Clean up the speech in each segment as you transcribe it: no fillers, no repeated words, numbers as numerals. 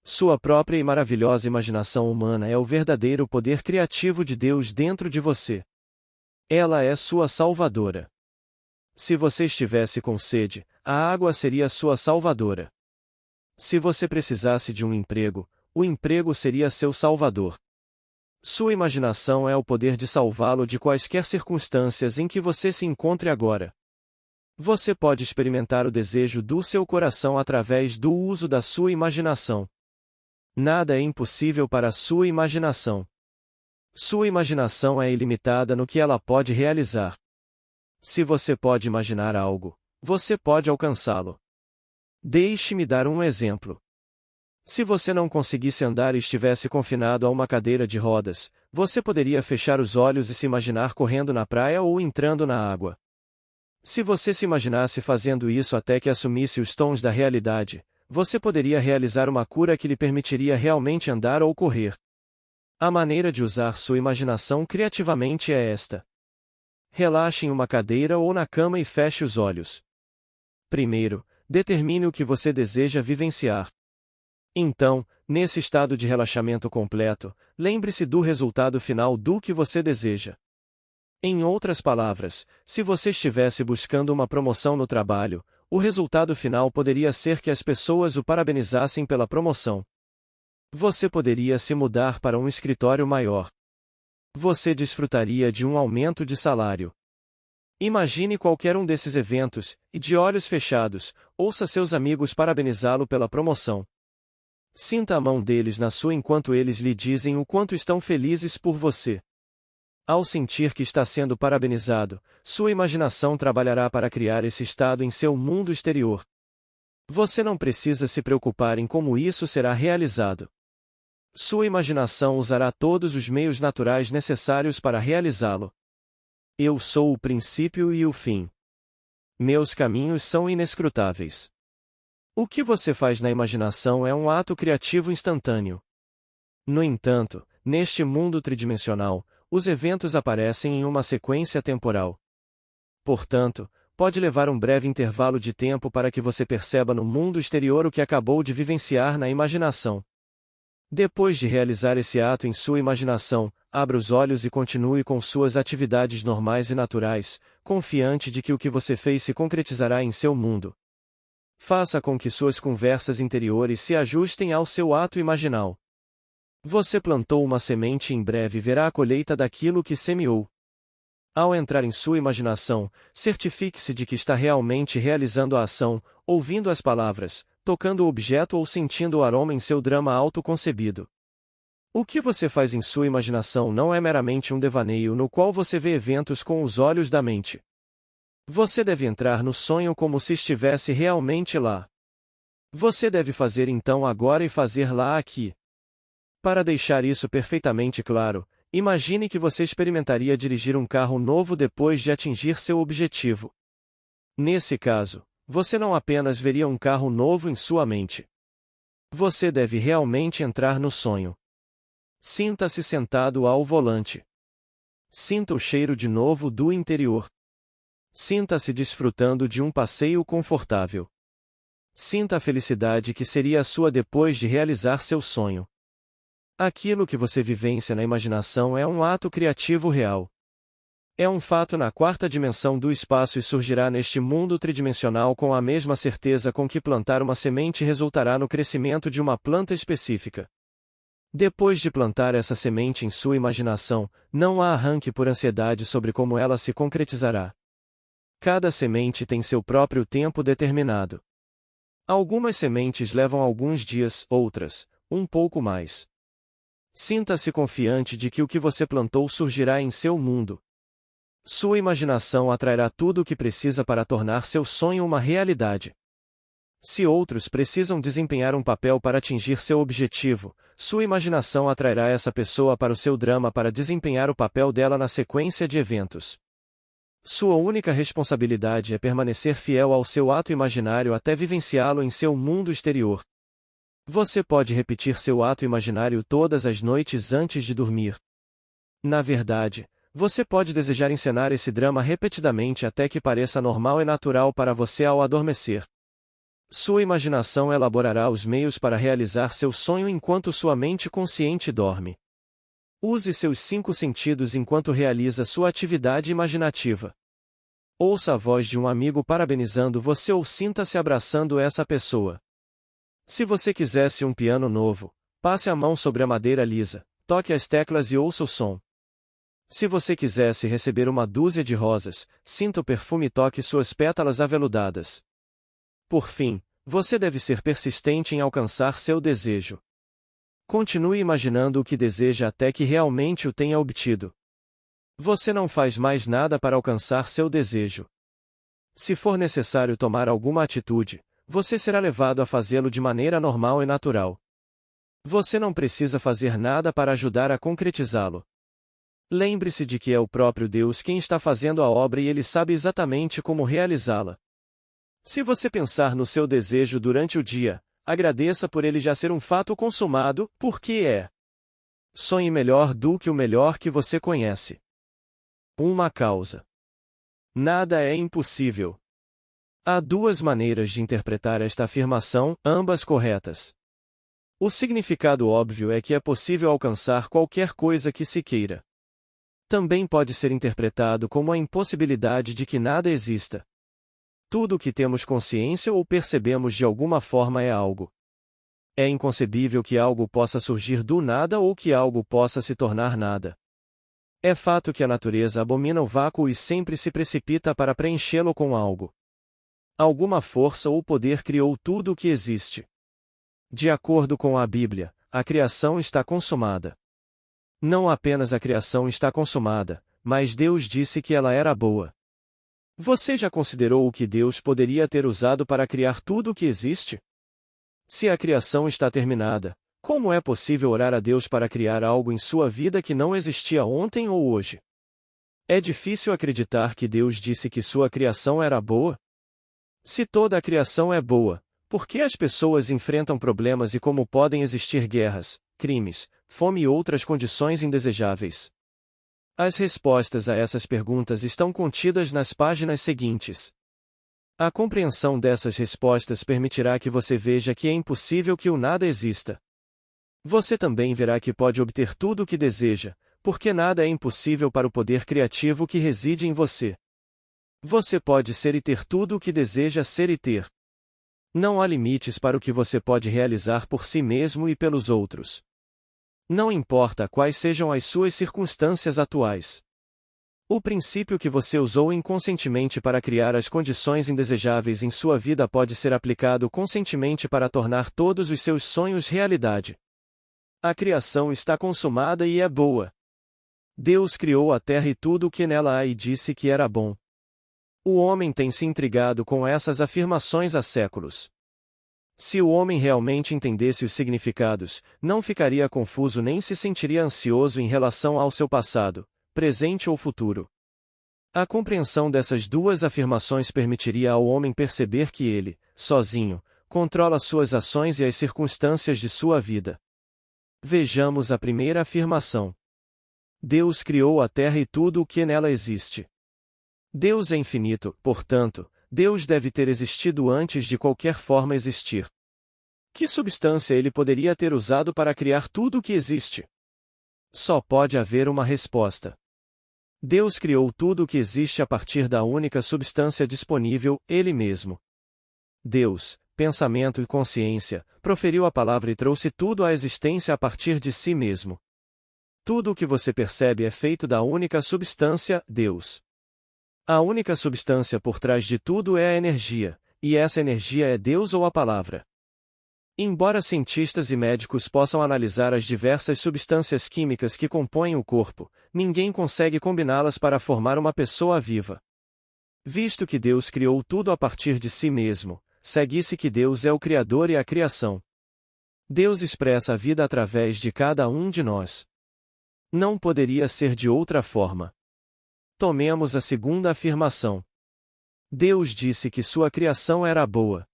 Sua própria e maravilhosa imaginação humana é o verdadeiro poder criativo de Deus dentro de você. Ela é sua salvadora. Se você estivesse com sede, a água seria sua salvadora. Se você precisasse de um emprego, o emprego seria seu salvador. Sua imaginação é o poder de salvá-lo de quaisquer circunstâncias em que você se encontre agora. Você pode experimentar o desejo do seu coração através do uso da sua imaginação. Nada é impossível para a sua imaginação. Sua imaginação é ilimitada no que ela pode realizar. Se você pode imaginar algo, você pode alcançá-lo. Deixe-me dar um exemplo. Se você não conseguisse andar e estivesse confinado a uma cadeira de rodas, você poderia fechar os olhos e se imaginar correndo na praia ou entrando na água. Se você se imaginasse fazendo isso até que assumisse os tons da realidade, você poderia realizar uma cura que lhe permitiria realmente andar ou correr. A maneira de usar sua imaginação criativamente é esta. Relaxe em uma cadeira ou na cama e feche os olhos. Primeiro, determine o que você deseja vivenciar. Então, nesse estado de relaxamento completo, lembre-se do resultado final do que você deseja. Em outras palavras, se você estivesse buscando uma promoção no trabalho, o resultado final poderia ser que as pessoas o parabenizassem pela promoção. Você poderia se mudar para um escritório maior. Você desfrutaria de um aumento de salário. Imagine qualquer um desses eventos, e de olhos fechados, ouça seus amigos parabenizá-lo pela promoção. Sinta a mão deles na sua enquanto eles lhe dizem o quanto estão felizes por você. Ao sentir que está sendo parabenizado, sua imaginação trabalhará para criar esse estado em seu mundo exterior. Você não precisa se preocupar em como isso será realizado. Sua imaginação usará todos os meios naturais necessários para realizá-lo. Eu sou o princípio e o fim. Meus caminhos são inescrutáveis. O que você faz na imaginação é um ato criativo instantâneo. No entanto, neste mundo tridimensional, os eventos aparecem em uma sequência temporal. Portanto, pode levar um breve intervalo de tempo para que você perceba no mundo exterior o que acabou de vivenciar na imaginação. Depois de realizar esse ato em sua imaginação, abra os olhos e continue com suas atividades normais e naturais, confiante de que o que você fez se concretizará em seu mundo. Faça com que suas conversas interiores se ajustem ao seu ato imaginal. Você plantou uma semente e em breve verá a colheita daquilo que semeou. Ao entrar em sua imaginação, certifique-se de que está realmente realizando a ação, ouvindo as palavras, tocando o objeto ou sentindo o aroma em seu drama autoconcebido. O que você faz em sua imaginação não é meramente um devaneio no qual você vê eventos com os olhos da mente. Você deve entrar no sonho como se estivesse realmente lá. Você deve fazer então agora e fazer lá aqui. Para deixar isso perfeitamente claro, imagine que você experimentaria dirigir um carro novo depois de atingir seu objetivo. Nesse caso, você não apenas veria um carro novo em sua mente. Você deve realmente entrar no sonho. Sinta-se sentado ao volante. Sinta o cheiro de novo do interior. Sinta-se desfrutando de um passeio confortável. Sinta a felicidade que seria a sua depois de realizar seu sonho. Aquilo que você vivencia na imaginação é um ato criativo real. É um fato na quarta dimensão do espaço e surgirá neste mundo tridimensional com a mesma certeza com que plantar uma semente resultará no crescimento de uma planta específica. Depois de plantar essa semente em sua imaginação, não a arranque por ansiedade sobre como ela se concretizará. Cada semente tem seu próprio tempo determinado. Algumas sementes levam alguns dias, outras, um pouco mais. Sinta-se confiante de que o que você plantou surgirá em seu mundo. Sua imaginação atrairá tudo o que precisa para tornar seu sonho uma realidade. Se outros precisam desempenhar um papel para atingir seu objetivo, sua imaginação atrairá essa pessoa para o seu drama para desempenhar o papel dela na sequência de eventos. Sua única responsabilidade é permanecer fiel ao seu ato imaginário até vivenciá-lo em seu mundo exterior. Você pode repetir seu ato imaginário todas as noites antes de dormir. Na verdade, você pode desejar encenar esse drama repetidamente até que pareça normal e natural para você ao adormecer. Sua imaginação elaborará os meios para realizar seu sonho enquanto sua mente consciente dorme. Use seus 5 sentidos enquanto realiza sua atividade imaginativa. Ouça a voz de um amigo parabenizando você ou sinta-se abraçando essa pessoa. Se você quisesse um piano novo, passe a mão sobre a madeira lisa, toque as teclas e ouça o som. Se você quisesse receber uma dúzia de rosas, sinta o perfume e toque suas pétalas aveludadas. Por fim, você deve ser persistente em alcançar seu desejo. Continue imaginando o que deseja até que realmente o tenha obtido. Você não faz mais nada para alcançar seu desejo. Se for necessário tomar alguma atitude, você será levado a fazê-lo de maneira normal e natural. Você não precisa fazer nada para ajudar a concretizá-lo. Lembre-se de que é o próprio Deus quem está fazendo a obra e Ele sabe exatamente como realizá-la. Se você pensar no seu desejo durante o dia, agradeça por ele já ser um fato consumado, porque é. Sonhe melhor do que o melhor que você conhece. Uma causa. Nada é impossível. Há 2 maneiras de interpretar esta afirmação, ambas corretas. O significado óbvio é que é possível alcançar qualquer coisa que se queira. Também pode ser interpretado como a impossibilidade de que nada exista. Tudo o que temos consciência ou percebemos de alguma forma é algo. É inconcebível que algo possa surgir do nada ou que algo possa se tornar nada. É fato que a natureza abomina o vácuo e sempre se precipita para preenchê-lo com algo. Alguma força ou poder criou tudo o que existe. De acordo com a Bíblia, a criação está consumada. Não apenas a criação está consumada, mas Deus disse que ela era boa. Você já considerou o que Deus poderia ter usado para criar tudo o que existe? Se a criação está terminada, como é possível orar a Deus para criar algo em sua vida que não existia ontem ou hoje? É difícil acreditar que Deus disse que sua criação era boa? Se toda a criação é boa, por que as pessoas enfrentam problemas e como podem existir guerras, crimes, fome e outras condições indesejáveis? As respostas a essas perguntas estão contidas nas páginas seguintes. A compreensão dessas respostas permitirá que você veja que é impossível que o nada exista. Você também verá que pode obter tudo o que deseja, porque nada é impossível para o poder criativo que reside em você. Você pode ser e ter tudo o que deseja ser e ter. Não há limites para o que você pode realizar por si mesmo e pelos outros. Não importa quais sejam as suas circunstâncias atuais. O princípio que você usou inconscientemente para criar as condições indesejáveis em sua vida pode ser aplicado conscientemente para tornar todos os seus sonhos realidade. A criação está consumada e é boa. Deus criou a terra e tudo o que nela há e disse que era bom. O homem tem se intrigado com essas afirmações há séculos. Se o homem realmente entendesse os significados, não ficaria confuso nem se sentiria ansioso em relação ao seu passado, presente ou futuro. A compreensão dessas 2 afirmações permitiria ao homem perceber que ele, sozinho, controla suas ações e as circunstâncias de sua vida. Vejamos a primeira afirmação. Deus criou a terra e tudo o que nela existe. Deus é infinito, portanto, Deus deve ter existido antes de qualquer forma existir. Que substância ele poderia ter usado para criar tudo o que existe? Só pode haver uma resposta. Deus criou tudo o que existe a partir da única substância disponível, Ele mesmo. Deus, pensamento e consciência, proferiu a palavra e trouxe tudo à existência a partir de si mesmo. Tudo o que você percebe é feito da única substância, Deus. A única substância por trás de tudo é a energia, e essa energia é Deus ou a palavra. Embora cientistas e médicos possam analisar as diversas substâncias químicas que compõem o corpo, ninguém consegue combiná-las para formar uma pessoa viva. Visto que Deus criou tudo a partir de si mesmo, segue-se que Deus é o Criador e a criação. Deus expressa a vida através de cada um de nós. Não poderia ser de outra forma. Tomemos a segunda afirmação. Deus disse que sua criação era boa.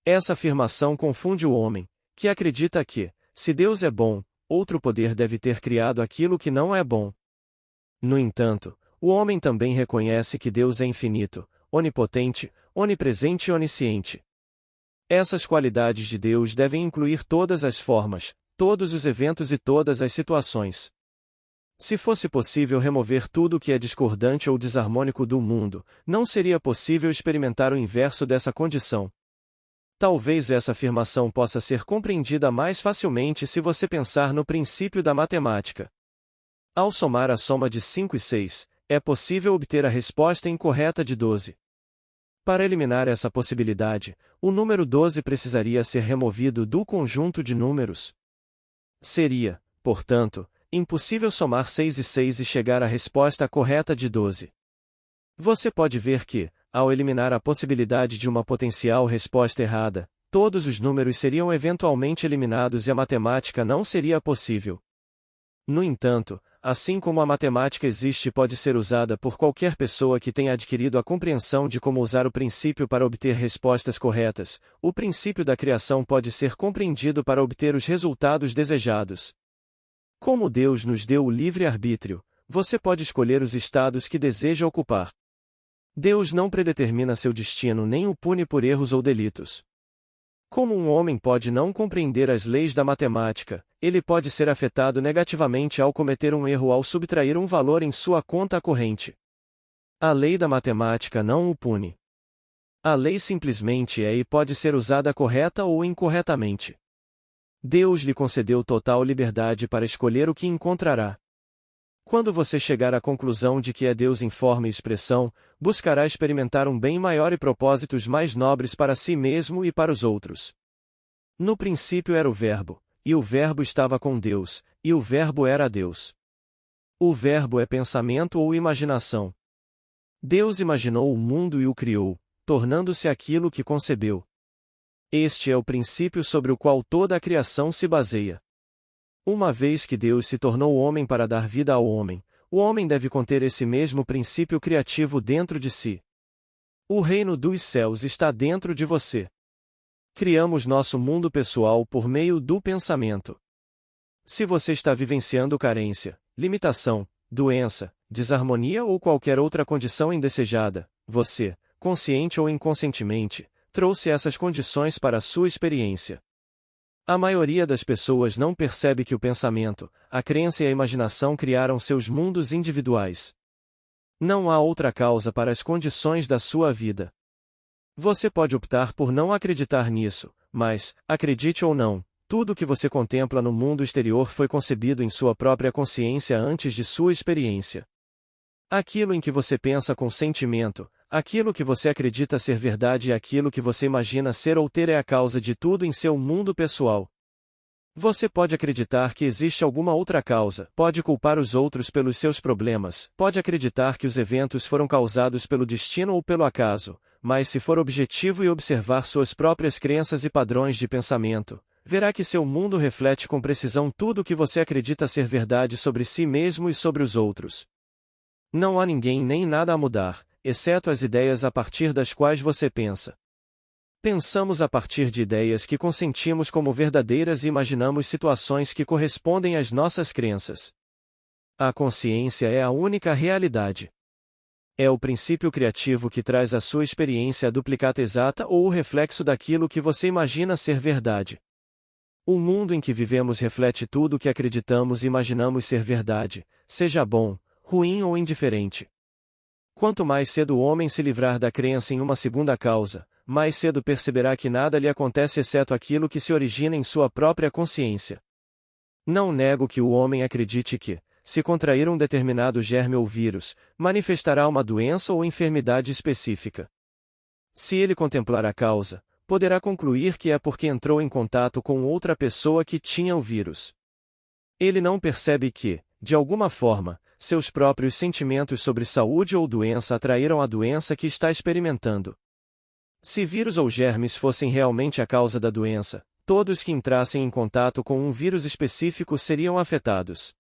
Essa afirmação confunde o homem, que acredita que, se Deus é bom, outro poder deve ter criado aquilo que não é bom. No entanto, o homem também reconhece que Deus é infinito, onipotente, onipresente e onisciente. Essas qualidades de Deus devem incluir todas as formas, todos os eventos e todas as situações. Se fosse possível remover tudo o que é discordante ou desarmônico do mundo, não seria possível experimentar o inverso dessa condição. Talvez essa afirmação possa ser compreendida mais facilmente se você pensar no princípio da matemática. Ao somar a soma de 5 e 6, é possível obter a resposta incorreta de 12. Para eliminar essa possibilidade, o número 12 precisaria ser removido do conjunto de números. Seria, portanto, impossível somar 6 e 6 e chegar à resposta correta de 12. Você pode ver que, ao eliminar a possibilidade de uma potencial resposta errada, todos os números seriam eventualmente eliminados e a matemática não seria possível. No entanto, assim como a matemática existe e pode ser usada por qualquer pessoa que tenha adquirido a compreensão de como usar o princípio para obter respostas corretas, o princípio da criação pode ser compreendido para obter os resultados desejados. Como Deus nos deu o livre-arbítrio, você pode escolher os estados que deseja ocupar. Deus não predetermina seu destino nem o pune por erros ou delitos. Como um homem pode não compreender as leis da matemática, ele pode ser afetado negativamente ao cometer um erro ao subtrair um valor em sua conta corrente. A lei da matemática não o pune. A lei simplesmente é e pode ser usada correta ou incorretamente. Deus lhe concedeu total liberdade para escolher o que encontrará. Quando você chegar à conclusão de que é Deus em forma e expressão, buscará experimentar um bem maior e propósitos mais nobres para si mesmo e para os outros. No princípio era o Verbo, e o Verbo estava com Deus, e o Verbo era Deus. O Verbo é pensamento ou imaginação. Deus imaginou o mundo e o criou, tornando-se aquilo que concebeu. Este é o princípio sobre o qual toda a criação se baseia. Uma vez que Deus se tornou homem para dar vida ao homem, o homem deve conter esse mesmo princípio criativo dentro de si. O reino dos céus está dentro de você. Criamos nosso mundo pessoal por meio do pensamento. Se você está vivenciando carência, limitação, doença, desarmonia ou qualquer outra condição indesejada, você, consciente ou inconscientemente, trouxe essas condições para a sua experiência. A maioria das pessoas não percebe que o pensamento, a crença e a imaginação criaram seus mundos individuais. Não há outra causa para as condições da sua vida. Você pode optar por não acreditar nisso, mas, acredite ou não, tudo o que você contempla no mundo exterior foi concebido em sua própria consciência antes de sua experiência. Aquilo em que você pensa com sentimento, aquilo que você acredita ser verdade e aquilo que você imagina ser ou ter é a causa de tudo em seu mundo pessoal. Você pode acreditar que existe alguma outra causa, pode culpar os outros pelos seus problemas, pode acreditar que os eventos foram causados pelo destino ou pelo acaso, mas se for objetivo e observar suas próprias crenças e padrões de pensamento, verá que seu mundo reflete com precisão tudo o que você acredita ser verdade sobre si mesmo e sobre os outros. Não há ninguém nem nada a mudar, exceto as ideias a partir das quais você pensa. Pensamos a partir de ideias que consentimos como verdadeiras e imaginamos situações que correspondem às nossas crenças. A consciência é a única realidade. É o princípio criativo que traz à sua experiência a duplicata exata ou o reflexo daquilo que você imagina ser verdade. O mundo em que vivemos reflete tudo o que acreditamos e imaginamos ser verdade, seja bom, ruim ou indiferente. Quanto mais cedo o homem se livrar da crença em uma segunda causa, mais cedo perceberá que nada lhe acontece exceto aquilo que se origina em sua própria consciência. Não nego que o homem acredite que, se contrair um determinado germe ou vírus, manifestará uma doença ou enfermidade específica. Se ele contemplar a causa, poderá concluir que é porque entrou em contato com outra pessoa que tinha o vírus. Ele não percebe que, de alguma forma, seus próprios sentimentos sobre saúde ou doença atraíram a doença que está experimentando. Se vírus ou germes fossem realmente a causa da doença, todos que entrassem em contato com um vírus específico seriam afetados.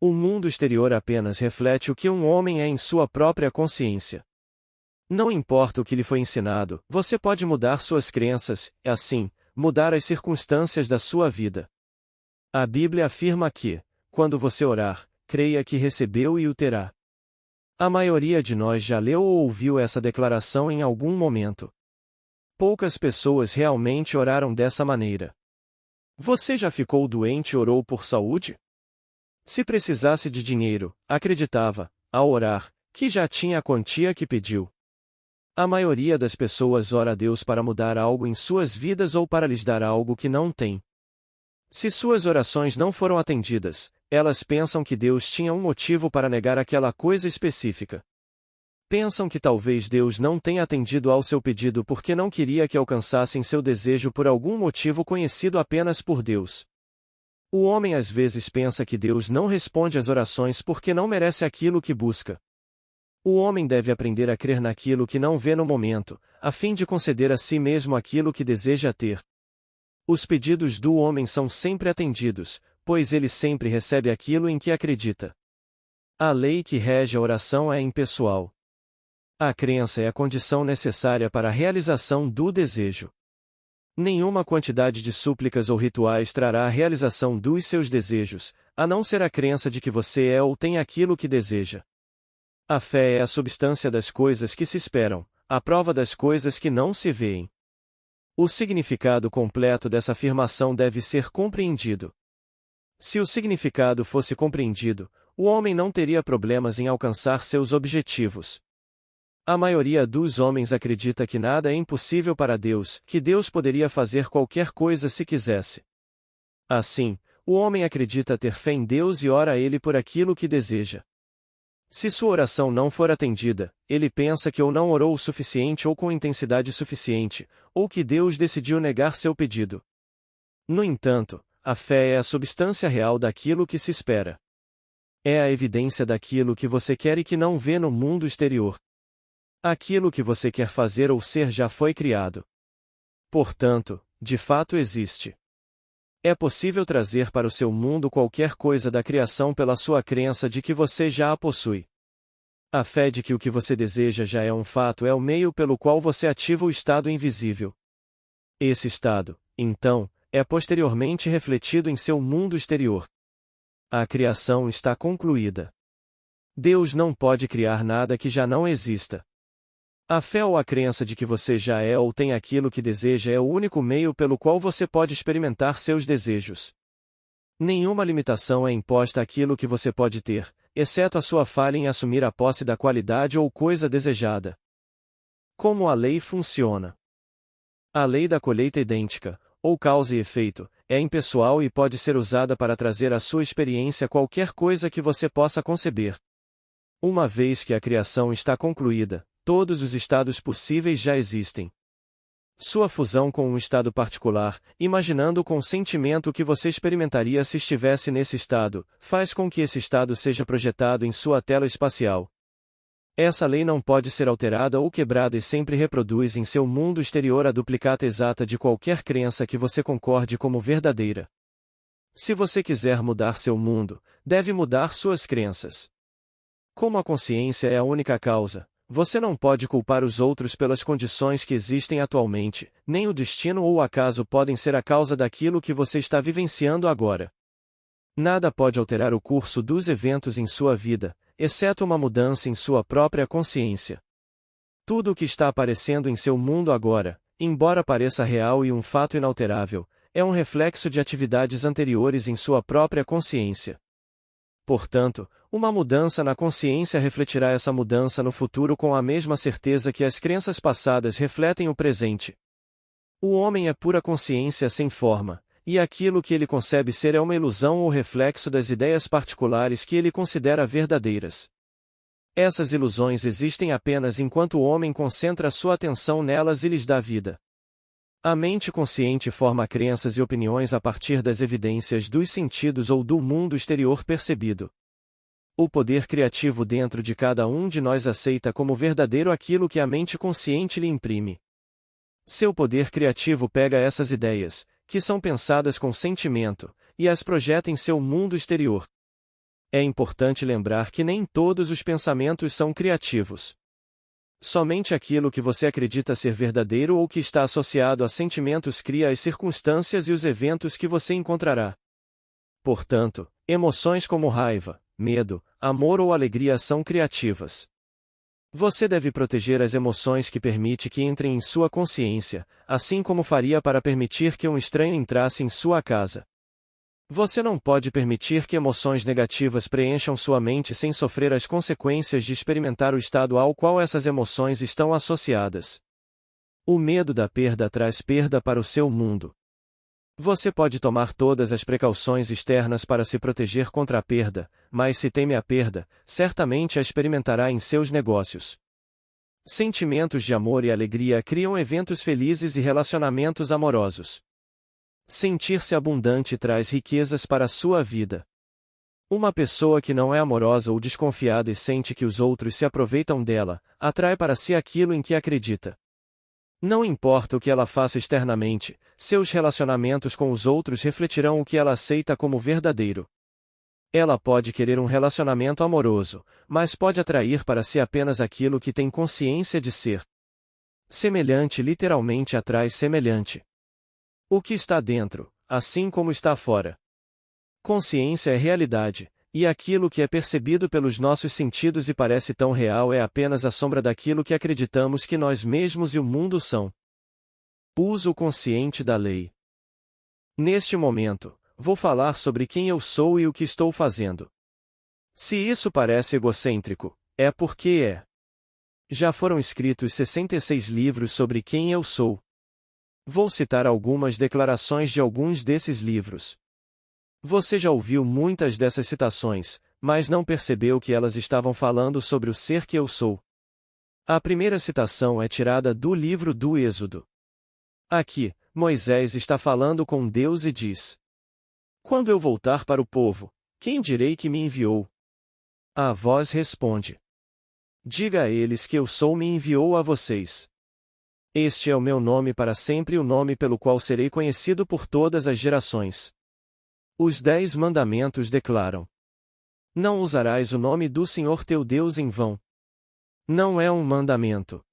O mundo exterior apenas reflete o que um homem é em sua própria consciência. Não importa o que lhe foi ensinado, você pode mudar suas crenças, e assim, mudar as circunstâncias da sua vida. A Bíblia afirma que, quando você orar, creia que recebeu e o terá. A maioria de nós já leu ou ouviu essa declaração em algum momento. Poucas pessoas realmente oraram dessa maneira. Você já ficou doente e orou por saúde? Se precisasse de dinheiro, acreditava, ao orar, que já tinha a quantia que pediu. A maioria das pessoas ora a Deus para mudar algo em suas vidas ou para lhes dar algo que não têm. Se suas orações não foram atendidas, elas pensam que Deus tinha um motivo para negar aquela coisa específica. Pensam que talvez Deus não tenha atendido ao seu pedido porque não queria que alcançassem seu desejo por algum motivo conhecido apenas por Deus. O homem às vezes pensa que Deus não responde às orações porque não merece aquilo que busca. O homem deve aprender a crer naquilo que não vê no momento, a fim de conceder a si mesmo aquilo que deseja ter. Os pedidos do homem são sempre atendidos, pois ele sempre recebe aquilo em que acredita. A lei que rege a oração é impessoal. A crença é a condição necessária para a realização do desejo. Nenhuma quantidade de súplicas ou rituais trará a realização dos seus desejos, a não ser a crença de que você é ou tem aquilo que deseja. A fé é a substância das coisas que se esperam, a prova das coisas que não se veem. O significado completo dessa afirmação deve ser compreendido. Se o significado fosse compreendido, o homem não teria problemas em alcançar seus objetivos. A maioria dos homens acredita que nada é impossível para Deus, que Deus poderia fazer qualquer coisa se quisesse. Assim, o homem acredita ter fé em Deus e ora a Ele por aquilo que deseja. Se sua oração não for atendida, ele pensa que ou não orou o suficiente ou com intensidade suficiente, ou que Deus decidiu negar seu pedido. No entanto, a fé é a substância real daquilo que se espera. É a evidência daquilo que você quer e que não vê no mundo exterior. Aquilo que você quer fazer ou ser já foi criado. Portanto, de fato existe. É possível trazer para o seu mundo qualquer coisa da criação pela sua crença de que você já a possui. A fé de que o que você deseja já é um fato é o meio pelo qual você ativa o estado invisível. Esse estado, então, é posteriormente refletido em seu mundo exterior. A criação está concluída. Deus não pode criar nada que já não exista. A fé ou a crença de que você já é ou tem aquilo que deseja é o único meio pelo qual você pode experimentar seus desejos. Nenhuma limitação é imposta àquilo que você pode ter, exceto a sua falha em assumir a posse da qualidade ou coisa desejada. Como a lei funciona? A lei da colheita idêntica, ou causa e efeito, é impessoal e pode ser usada para trazer à sua experiência qualquer coisa que você possa conceber. Uma vez que a criação está concluída, todos os estados possíveis já existem. Sua fusão com um estado particular, imaginando com o sentimento que você experimentaria se estivesse nesse estado, faz com que esse estado seja projetado em sua tela espacial. Essa lei não pode ser alterada ou quebrada e sempre reproduz em seu mundo exterior a duplicata exata de qualquer crença que você concorde como verdadeira. Se você quiser mudar seu mundo, deve mudar suas crenças. Como a consciência é a única causa, você não pode culpar os outros pelas condições que existem atualmente, nem o destino ou o acaso podem ser a causa daquilo que você está vivenciando agora. Nada pode alterar o curso dos eventos em sua vida, exceto uma mudança em sua própria consciência. Tudo o que está aparecendo em seu mundo agora, embora pareça real e um fato inalterável, é um reflexo de atividades anteriores em sua própria consciência. Portanto, uma mudança na consciência refletirá essa mudança no futuro com a mesma certeza que as crenças passadas refletem o presente. O homem é pura consciência sem forma, e aquilo que ele concebe ser é uma ilusão ou reflexo das ideias particulares que ele considera verdadeiras. Essas ilusões existem apenas enquanto o homem concentra sua atenção nelas e lhes dá vida. A mente consciente forma crenças e opiniões a partir das evidências dos sentidos ou do mundo exterior percebido. O poder criativo dentro de cada um de nós aceita como verdadeiro aquilo que a mente consciente lhe imprime. Seu poder criativo pega essas ideias, que são pensadas com sentimento, e as projeta em seu mundo exterior. É importante lembrar que nem todos os pensamentos são criativos. Somente aquilo que você acredita ser verdadeiro ou que está associado a sentimentos cria as circunstâncias e os eventos que você encontrará. Portanto, emoções como raiva, medo, amor ou alegria são criativas. Você deve proteger as emoções que permite que entrem em sua consciência, assim como faria para permitir que um estranho entrasse em sua casa. Você não pode permitir que emoções negativas preencham sua mente sem sofrer as consequências de experimentar o estado ao qual essas emoções estão associadas. O medo da perda traz perda para o seu mundo. Você pode tomar todas as precauções externas para se proteger contra a perda, mas se teme a perda, certamente a experimentará em seus negócios. Sentimentos de amor e alegria criam eventos felizes e relacionamentos amorosos. Sentir-se abundante traz riquezas para a sua vida. Uma pessoa que não é amorosa ou desconfiada e sente que os outros se aproveitam dela, atrai para si aquilo em que acredita. Não importa o que ela faça externamente, seus relacionamentos com os outros refletirão o que ela aceita como verdadeiro. Ela pode querer um relacionamento amoroso, mas pode atrair para si apenas aquilo que tem consciência de ser. Semelhante literalmente atrai semelhante. O que está dentro, assim como está fora. Consciência é realidade, e aquilo que é percebido pelos nossos sentidos e parece tão real é apenas a sombra daquilo que acreditamos que nós mesmos e o mundo são. Uso consciente da lei. Neste momento, vou falar sobre quem eu sou e o que estou fazendo. Se isso parece egocêntrico, é porque é. Já foram escritos 66 livros sobre quem eu sou. Vou citar algumas declarações de alguns desses livros. Você já ouviu muitas dessas citações, mas não percebeu que elas estavam falando sobre o ser que eu sou. A primeira citação é tirada do livro do Êxodo. Aqui, Moisés está falando com Deus e diz: Quando eu voltar para o povo, quem direi que me enviou? A voz responde: Diga a eles que eu sou me enviou a vocês. Este é o meu nome para sempre e o nome pelo qual serei conhecido por todas as gerações. Os 10 mandamentos declaram: Não usarás o nome do Senhor teu Deus em vão. Não é um mandamento.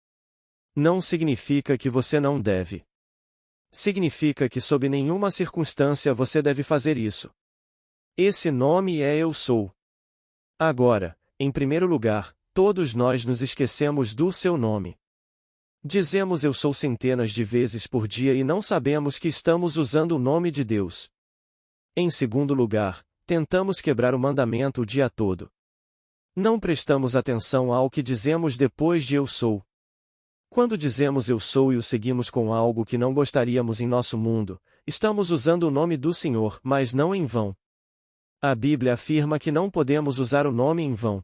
Não significa que você não deve. Significa que sob nenhuma circunstância você deve fazer isso. Esse nome é Eu Sou. Agora, em primeiro lugar, todos nós nos esquecemos do seu nome. Dizemos Eu Sou centenas de vezes por dia e não sabemos que estamos usando o nome de Deus. Em segundo lugar, tentamos quebrar o mandamento o dia todo. Não prestamos atenção ao que dizemos depois de Eu Sou. Quando dizemos Eu Sou e o seguimos com algo que não gostaríamos em nosso mundo, estamos usando o nome do Senhor, mas não em vão. A Bíblia afirma que não podemos usar o nome em vão.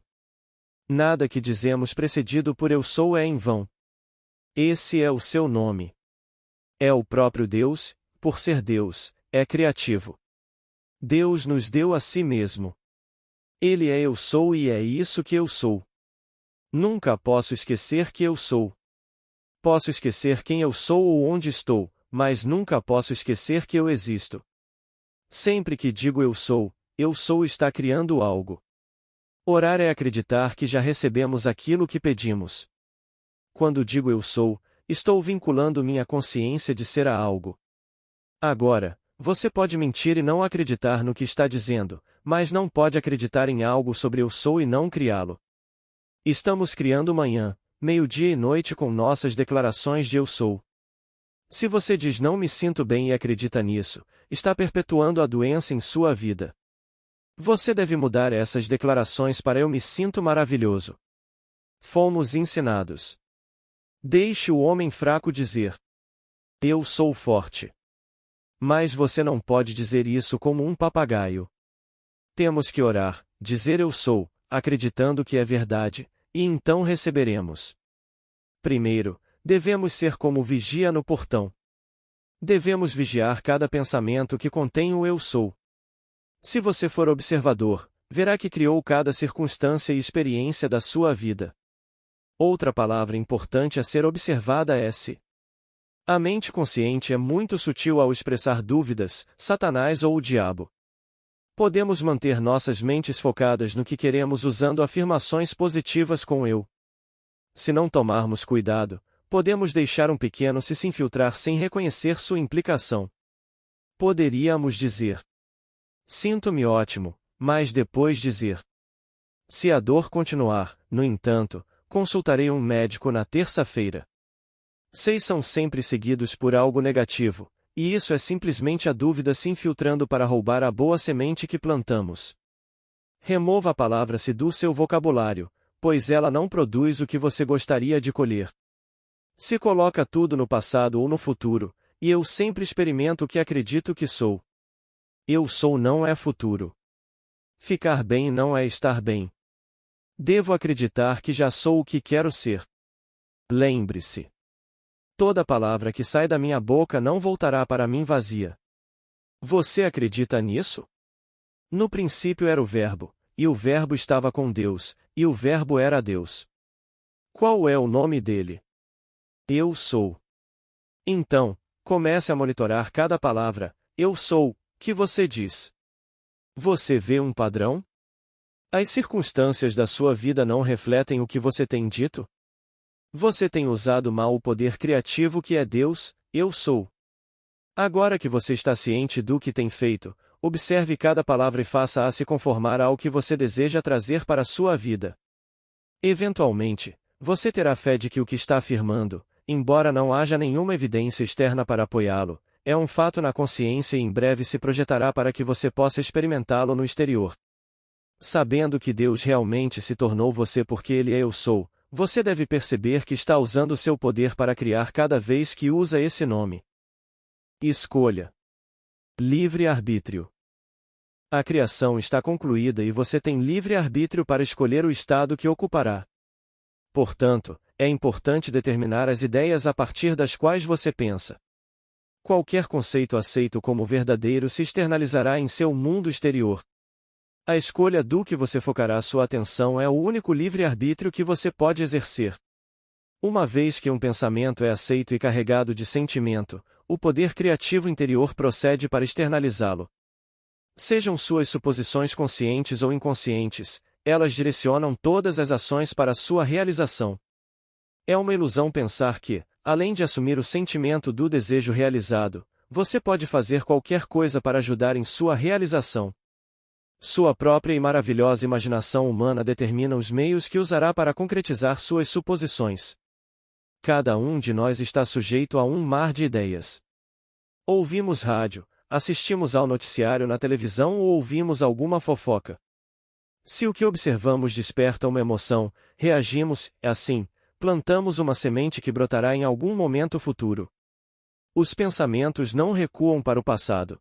Nada que dizemos precedido por Eu Sou é em vão. Esse é o seu nome. É o próprio Deus, por ser Deus, é criativo. Deus nos deu a si mesmo. Ele é Eu Sou e é isso que eu sou. Nunca posso esquecer que eu sou. Posso esquecer quem eu sou ou onde estou, mas nunca posso esquecer que eu existo. Sempre que digo eu sou está criando algo. Orar é acreditar que já recebemos aquilo que pedimos. Quando digo eu sou, estou vinculando minha consciência de ser a algo. Agora, você pode mentir e não acreditar no que está dizendo, mas não pode acreditar em algo sobre eu sou e não criá-lo. Estamos criando manhã, meio-dia e noite com nossas declarações de eu sou. Se você diz não me sinto bem e acredita nisso, está perpetuando a doença em sua vida. Você deve mudar essas declarações para eu me sinto maravilhoso. Fomos ensinados. Deixe o homem fraco dizer: Eu sou forte. Mas você não pode dizer isso como um papagaio. Temos que orar, dizer eu sou, acreditando que é verdade, e então receberemos. Primeiro, devemos ser como o vigia no portão. Devemos vigiar cada pensamento que contém o eu sou. Se você for observador, verá que criou cada circunstância e experiência da sua vida. Outra palavra importante a ser observada é se. A mente consciente é muito sutil ao expressar dúvidas, Satanás ou o diabo. Podemos manter nossas mentes focadas no que queremos usando afirmações positivas com eu. Se não tomarmos cuidado, podemos deixar um pequeno se infiltrar sem reconhecer sua implicação. Poderíamos dizer: Sinto-me ótimo, mas depois dizer: Se a dor continuar, no entanto, consultarei um médico na terça-feira. 6 são sempre seguidos por algo negativo, e isso é simplesmente a dúvida se infiltrando para roubar a boa semente que plantamos. Remova a palavra "se" do seu vocabulário, pois ela não produz o que você gostaria de colher. Se coloca tudo no passado ou no futuro, e eu sempre experimento o que acredito que sou. Eu sou não é futuro. Ficar bem não é estar bem. Devo acreditar que já sou o que quero ser. Lembre-se. Toda palavra que sai da minha boca não voltará para mim vazia. Você acredita nisso? No princípio era o Verbo, e o Verbo estava com Deus, e o Verbo era Deus. Qual é o nome dele? Eu sou. Então, comece a monitorar cada palavra, "eu sou", que você diz. Você vê um padrão? As circunstâncias da sua vida não refletem o que você tem dito? Você tem usado mal o poder criativo que é Deus, eu sou. Agora que você está ciente do que tem feito, observe cada palavra e faça-a se conformar ao que você deseja trazer para a sua vida. Eventualmente, você terá fé de que o que está afirmando, embora não haja nenhuma evidência externa para apoiá-lo, é um fato na consciência e em breve se projetará para que você possa experimentá-lo no exterior. Sabendo que Deus realmente se tornou você porque Ele é eu sou, você deve perceber que está usando seu poder para criar cada vez que usa esse nome. Escolha. Livre-arbítrio. A criação está concluída e você tem livre-arbítrio para escolher o estado que ocupará. Portanto, é importante determinar as ideias a partir das quais você pensa. Qualquer conceito aceito como verdadeiro se externalizará em seu mundo exterior. A escolha do que você focará sua atenção é o único livre-arbítrio que você pode exercer. Uma vez que um pensamento é aceito e carregado de sentimento, o poder criativo interior procede para externalizá-lo. Sejam suas suposições conscientes ou inconscientes, elas direcionam todas as ações para sua realização. É uma ilusão pensar que, além de assumir o sentimento do desejo realizado, você pode fazer qualquer coisa para ajudar em sua realização. Sua própria e maravilhosa imaginação humana determina os meios que usará para concretizar suas suposições. Cada um de nós está sujeito a um mar de ideias. Ouvimos rádio, assistimos ao noticiário na televisão ou ouvimos alguma fofoca. Se o que observamos desperta uma emoção, reagimos, assim, plantamos uma semente que brotará em algum momento futuro. Os pensamentos não recuam para o passado.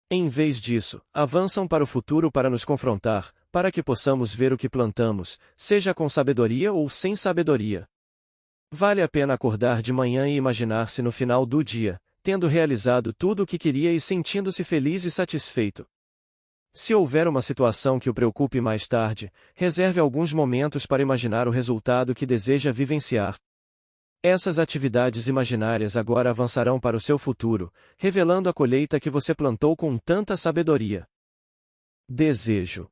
Em vez disso, avançam para o futuro para nos confrontar, para que possamos ver o que plantamos, seja com sabedoria ou sem sabedoria. Vale a pena acordar de manhã e imaginar-se no final do dia, tendo realizado tudo o que queria e sentindo-se feliz e satisfeito. Se houver uma situação que o preocupe mais tarde, reserve alguns momentos para imaginar o resultado que deseja vivenciar. Essas atividades imaginárias agora avançarão para o seu futuro, revelando a colheita que você plantou com tanta sabedoria. Desejo.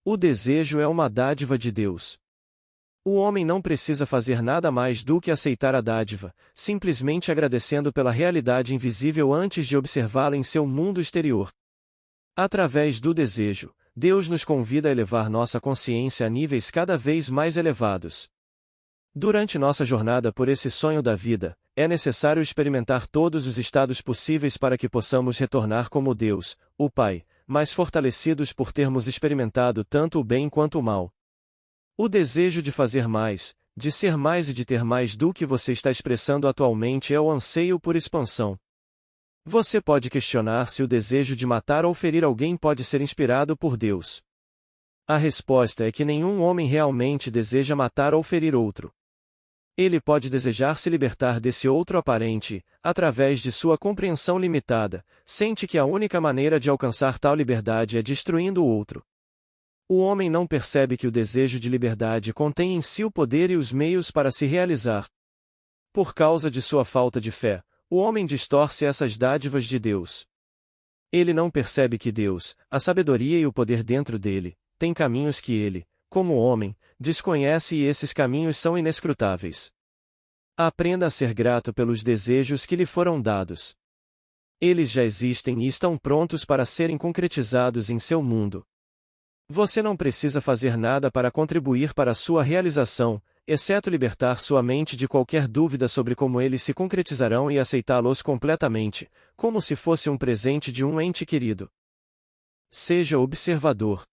O desejo é uma dádiva de Deus. O homem não precisa fazer nada mais do que aceitar a dádiva, simplesmente agradecendo pela realidade invisível antes de observá-la em seu mundo exterior. Através do desejo, Deus nos convida a elevar nossa consciência a níveis cada vez mais elevados. Durante nossa jornada por esse sonho da vida, é necessário experimentar todos os estados possíveis para que possamos retornar como Deus, o Pai, mais fortalecidos por termos experimentado tanto o bem quanto o mal. O desejo de fazer mais, de ser mais e de ter mais do que você está expressando atualmente é o anseio por expansão. Você pode questionar se o desejo de matar ou ferir alguém pode ser inspirado por Deus. A resposta é que nenhum homem realmente deseja matar ou ferir outro. Ele pode desejar se libertar desse outro aparente, através de sua compreensão limitada, sente que a única maneira de alcançar tal liberdade é destruindo o outro. O homem não percebe que o desejo de liberdade contém em si o poder e os meios para se realizar. Por causa de sua falta de fé, o homem distorce essas dádivas de Deus. Ele não percebe que Deus, a sabedoria e o poder dentro dele, tem caminhos que ele, como homem, desconhece e esses caminhos são inescrutáveis. Aprenda a ser grato pelos desejos que lhe foram dados. Eles já existem e estão prontos para serem concretizados em seu mundo. Você não precisa fazer nada para contribuir para a sua realização, exceto libertar sua mente de qualquer dúvida sobre como eles se concretizarão e aceitá-los completamente, como se fosse um presente de um ente querido. Seja observador.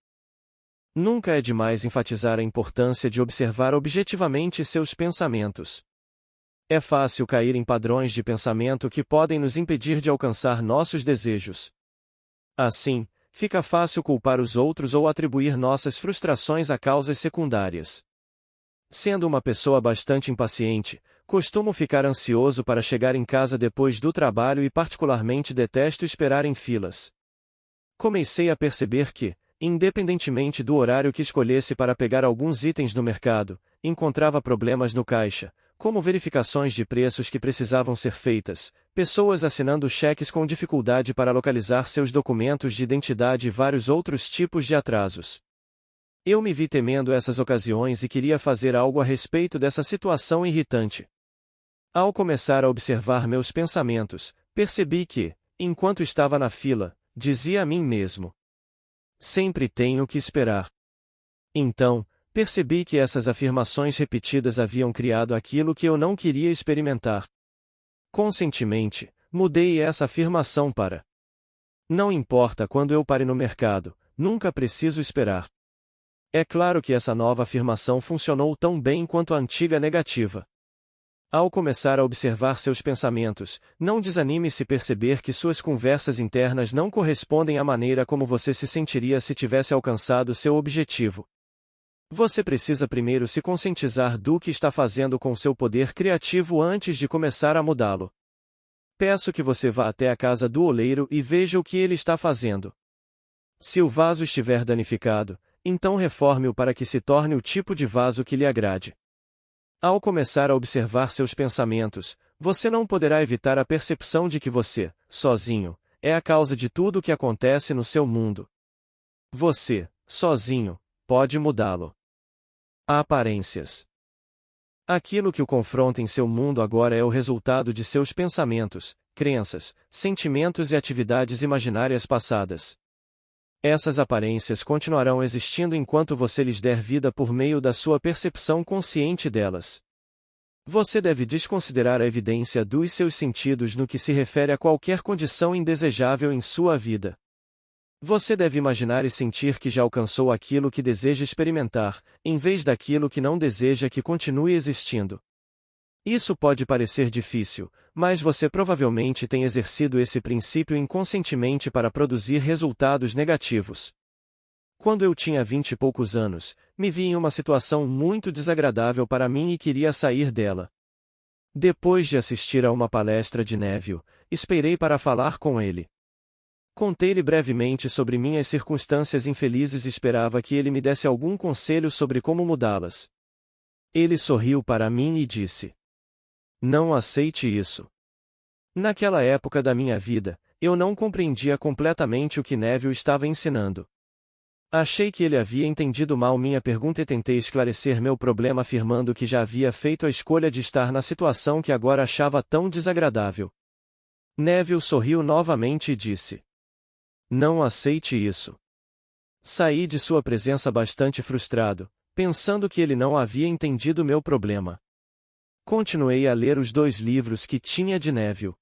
Nunca é demais enfatizar a importância de observar objetivamente seus pensamentos. É fácil cair em padrões de pensamento que podem nos impedir de alcançar nossos desejos. Assim, fica fácil culpar os outros ou atribuir nossas frustrações a causas secundárias. Sendo uma pessoa bastante impaciente, costumo ficar ansioso para chegar em casa depois do trabalho e particularmente detesto esperar em filas. Comecei a perceber que, independentemente do horário que escolhesse para pegar alguns itens no mercado, encontrava problemas no caixa, como verificações de preços que precisavam ser feitas, pessoas assinando cheques com dificuldade para localizar seus documentos de identidade e vários outros tipos de atrasos. Eu me vi temendo essas ocasiões e queria fazer algo a respeito dessa situação irritante. Ao começar a observar meus pensamentos, percebi que, enquanto estava na fila, dizia a mim mesmo: sempre tenho que esperar. Então, percebi que essas afirmações repetidas haviam criado aquilo que eu não queria experimentar. Conscientemente, mudei essa afirmação para: não importa quando eu pare no mercado, nunca preciso esperar. É claro que essa nova afirmação funcionou tão bem quanto a antiga negativa. Ao começar a observar seus pensamentos, não desanime se perceber que suas conversas internas não correspondem à maneira como você se sentiria se tivesse alcançado seu objetivo. Você precisa primeiro se conscientizar do que está fazendo com seu poder criativo antes de começar a mudá-lo. Peço que você vá até a casa do oleiro e veja o que ele está fazendo. Se o vaso estiver danificado, então reforme-o para que se torne o tipo de vaso que lhe agrade. Ao começar a observar seus pensamentos, você não poderá evitar a percepção de que você, sozinho, é a causa de tudo o que acontece no seu mundo. Você, sozinho, pode mudá-lo. Aparências. Aquilo que o confronta em seu mundo agora é o resultado de seus pensamentos, crenças, sentimentos e atividades imaginárias passadas. Essas aparências continuarão existindo enquanto você lhes der vida por meio da sua percepção consciente delas. Você deve desconsiderar a evidência dos seus sentidos no que se refere a qualquer condição indesejável em sua vida. Você deve imaginar e sentir que já alcançou aquilo que deseja experimentar, em vez daquilo que não deseja que continue existindo. Isso pode parecer difícil, mas você provavelmente tem exercido esse princípio inconscientemente para produzir resultados negativos. Quando eu tinha 20 e poucos anos, me vi em uma situação muito desagradável para mim e queria sair dela. Depois de assistir a uma palestra de Neville, esperei para falar com ele. Contei-lhe brevemente sobre minhas circunstâncias infelizes e esperava que ele me desse algum conselho sobre como mudá-las. Ele sorriu para mim e disse: não aceite isso. Naquela época da minha vida, eu não compreendia completamente o que Neville estava ensinando. Achei que ele havia entendido mal minha pergunta e tentei esclarecer meu problema afirmando que já havia feito a escolha de estar na situação que agora achava tão desagradável. Neville sorriu novamente e disse: não aceite isso. Saí de sua presença bastante frustrado, pensando que ele não havia entendido meu problema. Continuei a ler os 2 livros que tinha de Neville.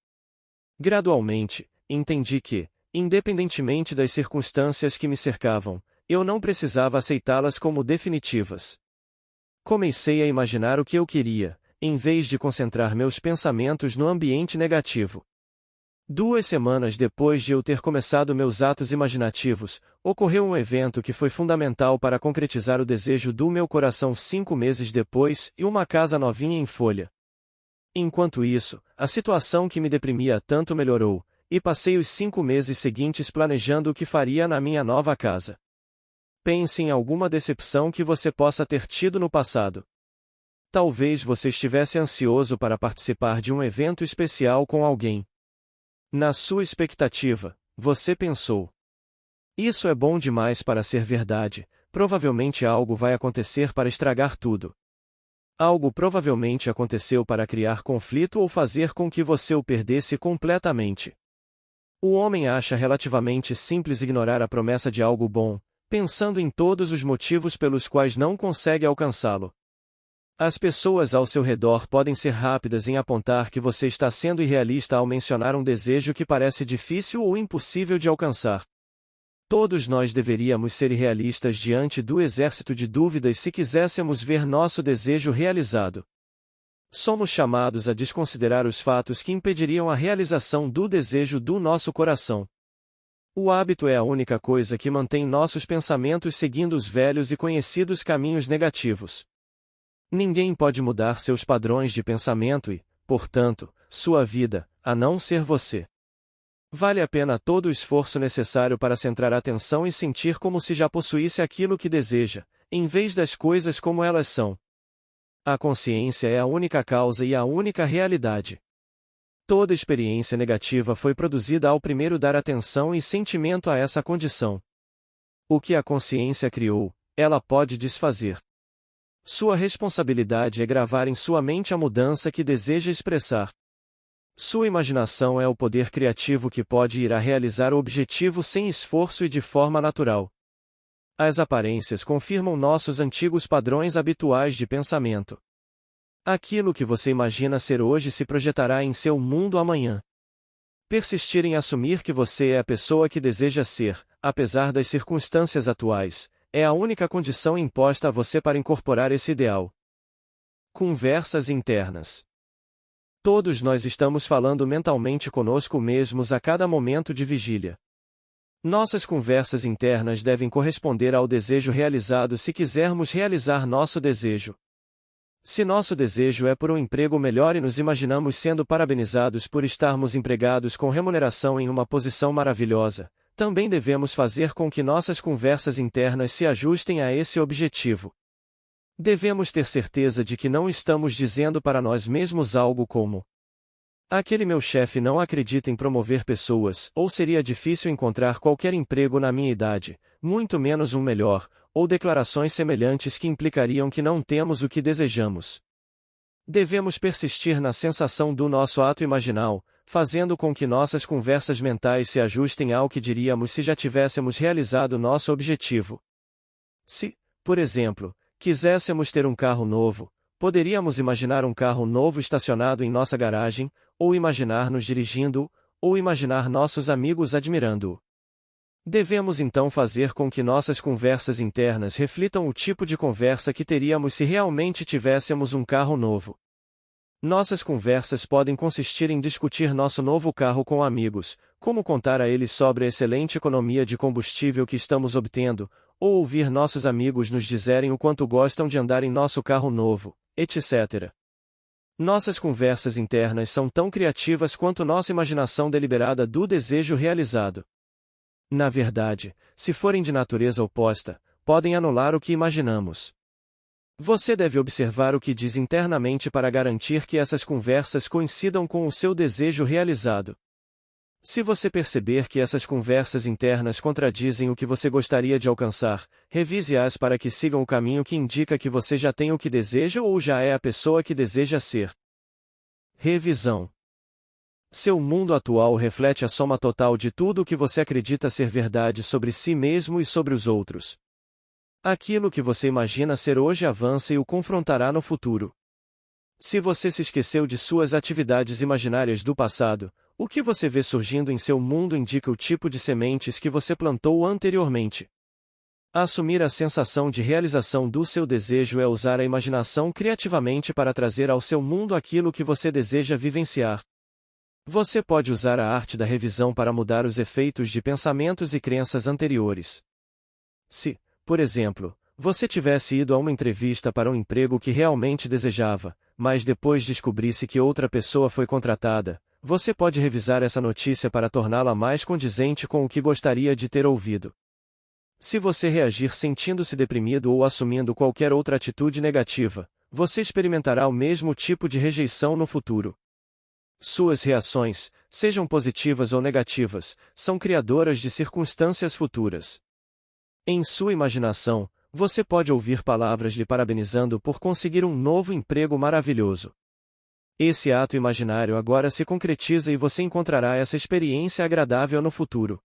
Gradualmente, entendi que, independentemente das circunstâncias que me cercavam, eu não precisava aceitá-las como definitivas. Comecei a imaginar o que eu queria, em vez de concentrar meus pensamentos no ambiente negativo. 2 semanas depois de eu ter começado meus atos imaginativos, ocorreu um evento que foi fundamental para concretizar o desejo do meu coração 5 meses depois e uma casa novinha em folha. Enquanto isso, a situação que me deprimia tanto melhorou, e passei os 5 meses seguintes planejando o que faria na minha nova casa. Pense em alguma decepção que você possa ter tido no passado. Talvez você estivesse ansioso para participar de um evento especial com alguém. Na sua expectativa, você pensou: isso é bom demais para ser verdade, provavelmente algo vai acontecer para estragar tudo. Algo provavelmente aconteceu para criar conflito ou fazer com que você o perdesse completamente. O homem acha relativamente simples ignorar a promessa de algo bom, pensando em todos os motivos pelos quais não consegue alcançá-lo. As pessoas ao seu redor podem ser rápidas em apontar que você está sendo irrealista ao mencionar um desejo que parece difícil ou impossível de alcançar. Todos nós deveríamos ser irrealistas diante do exército de dúvidas se quiséssemos ver nosso desejo realizado. Somos chamados a desconsiderar os fatos que impediriam a realização do desejo do nosso coração. O hábito é a única coisa que mantém nossos pensamentos seguindo os velhos e conhecidos caminhos negativos. Ninguém pode mudar seus padrões de pensamento e, portanto, sua vida, a não ser você. Vale a pena todo o esforço necessário para centrar a atenção e sentir como se já possuísse aquilo que deseja, em vez das coisas como elas são. A consciência é a única causa e a única realidade. Toda experiência negativa foi produzida ao primeiro dar atenção e sentimento a essa condição. O que a consciência criou, ela pode desfazer. Sua responsabilidade é gravar em sua mente a mudança que deseja expressar. Sua imaginação é o poder criativo que pode ir a realizar o objetivo sem esforço e de forma natural. As aparências confirmam nossos antigos padrões habituais de pensamento. Aquilo que você imagina ser hoje se projetará em seu mundo amanhã. Persistir em assumir que você é a pessoa que deseja ser, apesar das circunstâncias atuais, é a única condição imposta a você para incorporar esse ideal. Conversas internas. Todos nós estamos falando mentalmente conosco mesmos a cada momento de vigília. Nossas conversas internas devem corresponder ao desejo realizado se quisermos realizar nosso desejo. Se nosso desejo é por um emprego melhor e nos imaginamos sendo parabenizados por estarmos empregados com remuneração em uma posição maravilhosa, também devemos fazer com que nossas conversas internas se ajustem a esse objetivo. Devemos ter certeza de que não estamos dizendo para nós mesmos algo como: aquele meu chefe não acredita em promover pessoas, ou seria difícil encontrar qualquer emprego na minha idade, muito menos um melhor, ou declarações semelhantes que implicariam que não temos o que desejamos. Devemos persistir na sensação do nosso ato imaginal, fazendo com que nossas conversas mentais se ajustem ao que diríamos se já tivéssemos realizado nosso objetivo. Se, por exemplo, quiséssemos ter um carro novo, poderíamos imaginar um carro novo estacionado em nossa garagem, ou imaginar-nos dirigindo-o, ou imaginar nossos amigos admirando-o. Devemos então fazer com que nossas conversas internas reflitam o tipo de conversa que teríamos se realmente tivéssemos um carro novo. Nossas conversas podem consistir em discutir nosso novo carro com amigos, como contar a eles sobre a excelente economia de combustível que estamos obtendo, ou ouvir nossos amigos nos dizerem o quanto gostam de andar em nosso carro novo, etc. Nossas conversas internas são tão criativas quanto nossa imaginação deliberada do desejo realizado. Na verdade, se forem de natureza oposta, podem anular o que imaginamos. Você deve observar o que diz internamente para garantir que essas conversas coincidam com o seu desejo realizado. Se você perceber que essas conversas internas contradizem o que você gostaria de alcançar, revise-as para que sigam o caminho que indica que você já tem o que deseja ou já é a pessoa que deseja ser. Revisão. Seu mundo atual reflete a soma total de tudo o que você acredita ser verdade sobre si mesmo e sobre os outros. Aquilo que você imagina ser hoje avança e o confrontará no futuro. Se você se esqueceu de suas atividades imaginárias do passado, o que você vê surgindo em seu mundo indica o tipo de sementes que você plantou anteriormente. Assumir a sensação de realização do seu desejo é usar a imaginação criativamente para trazer ao seu mundo aquilo que você deseja vivenciar. Você pode usar a arte da revisão para mudar os efeitos de pensamentos e crenças anteriores. Se, por exemplo, você tivesse ido a uma entrevista para um emprego que realmente desejava, mas depois descobrisse que outra pessoa foi contratada, você pode revisar essa notícia para torná-la mais condizente com o que gostaria de ter ouvido. Se você reagir sentindo-se deprimido ou assumindo qualquer outra atitude negativa, você experimentará o mesmo tipo de rejeição no futuro. Suas reações, sejam positivas ou negativas, são criadoras de circunstâncias futuras. Em sua imaginação, você pode ouvir palavras lhe parabenizando por conseguir um novo emprego maravilhoso. Esse ato imaginário agora se concretiza e você encontrará essa experiência agradável no futuro.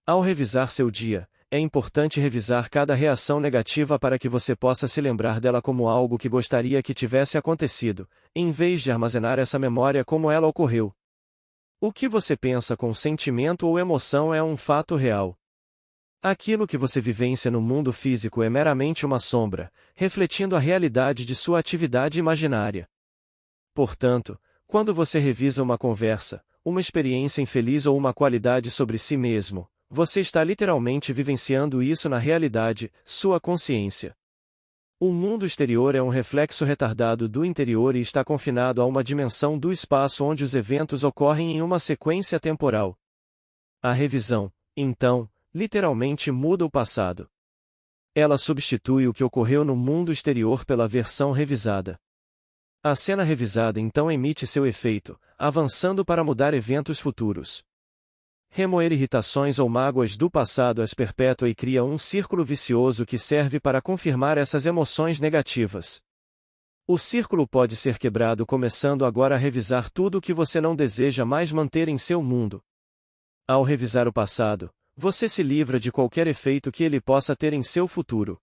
Ao revisar seu dia, é importante revisar cada reação negativa para que você possa se lembrar dela como algo que gostaria que tivesse acontecido, em vez de armazenar essa memória como ela ocorreu. O que você pensa com sentimento ou emoção é um fato real. Aquilo que você vivencia no mundo físico é meramente uma sombra, refletindo a realidade de sua atividade imaginária. Portanto, quando você revisa uma conversa, uma experiência infeliz ou uma qualidade sobre si mesmo, você está literalmente vivenciando isso na realidade, sua consciência. O mundo exterior é um reflexo retardado do interior e está confinado a uma dimensão do espaço onde os eventos ocorrem em uma sequência temporal. A revisão, então, literalmente muda o passado. Ela substitui o que ocorreu no mundo exterior pela versão revisada. A cena revisada então emite seu efeito, avançando para mudar eventos futuros. Remoer irritações ou mágoas do passado as perpétua e cria um círculo vicioso que serve para confirmar essas emoções negativas. O círculo pode ser quebrado começando agora a revisar tudo o que você não deseja mais manter em seu mundo. Ao revisar o passado, você se livra de qualquer efeito que ele possa ter em seu futuro.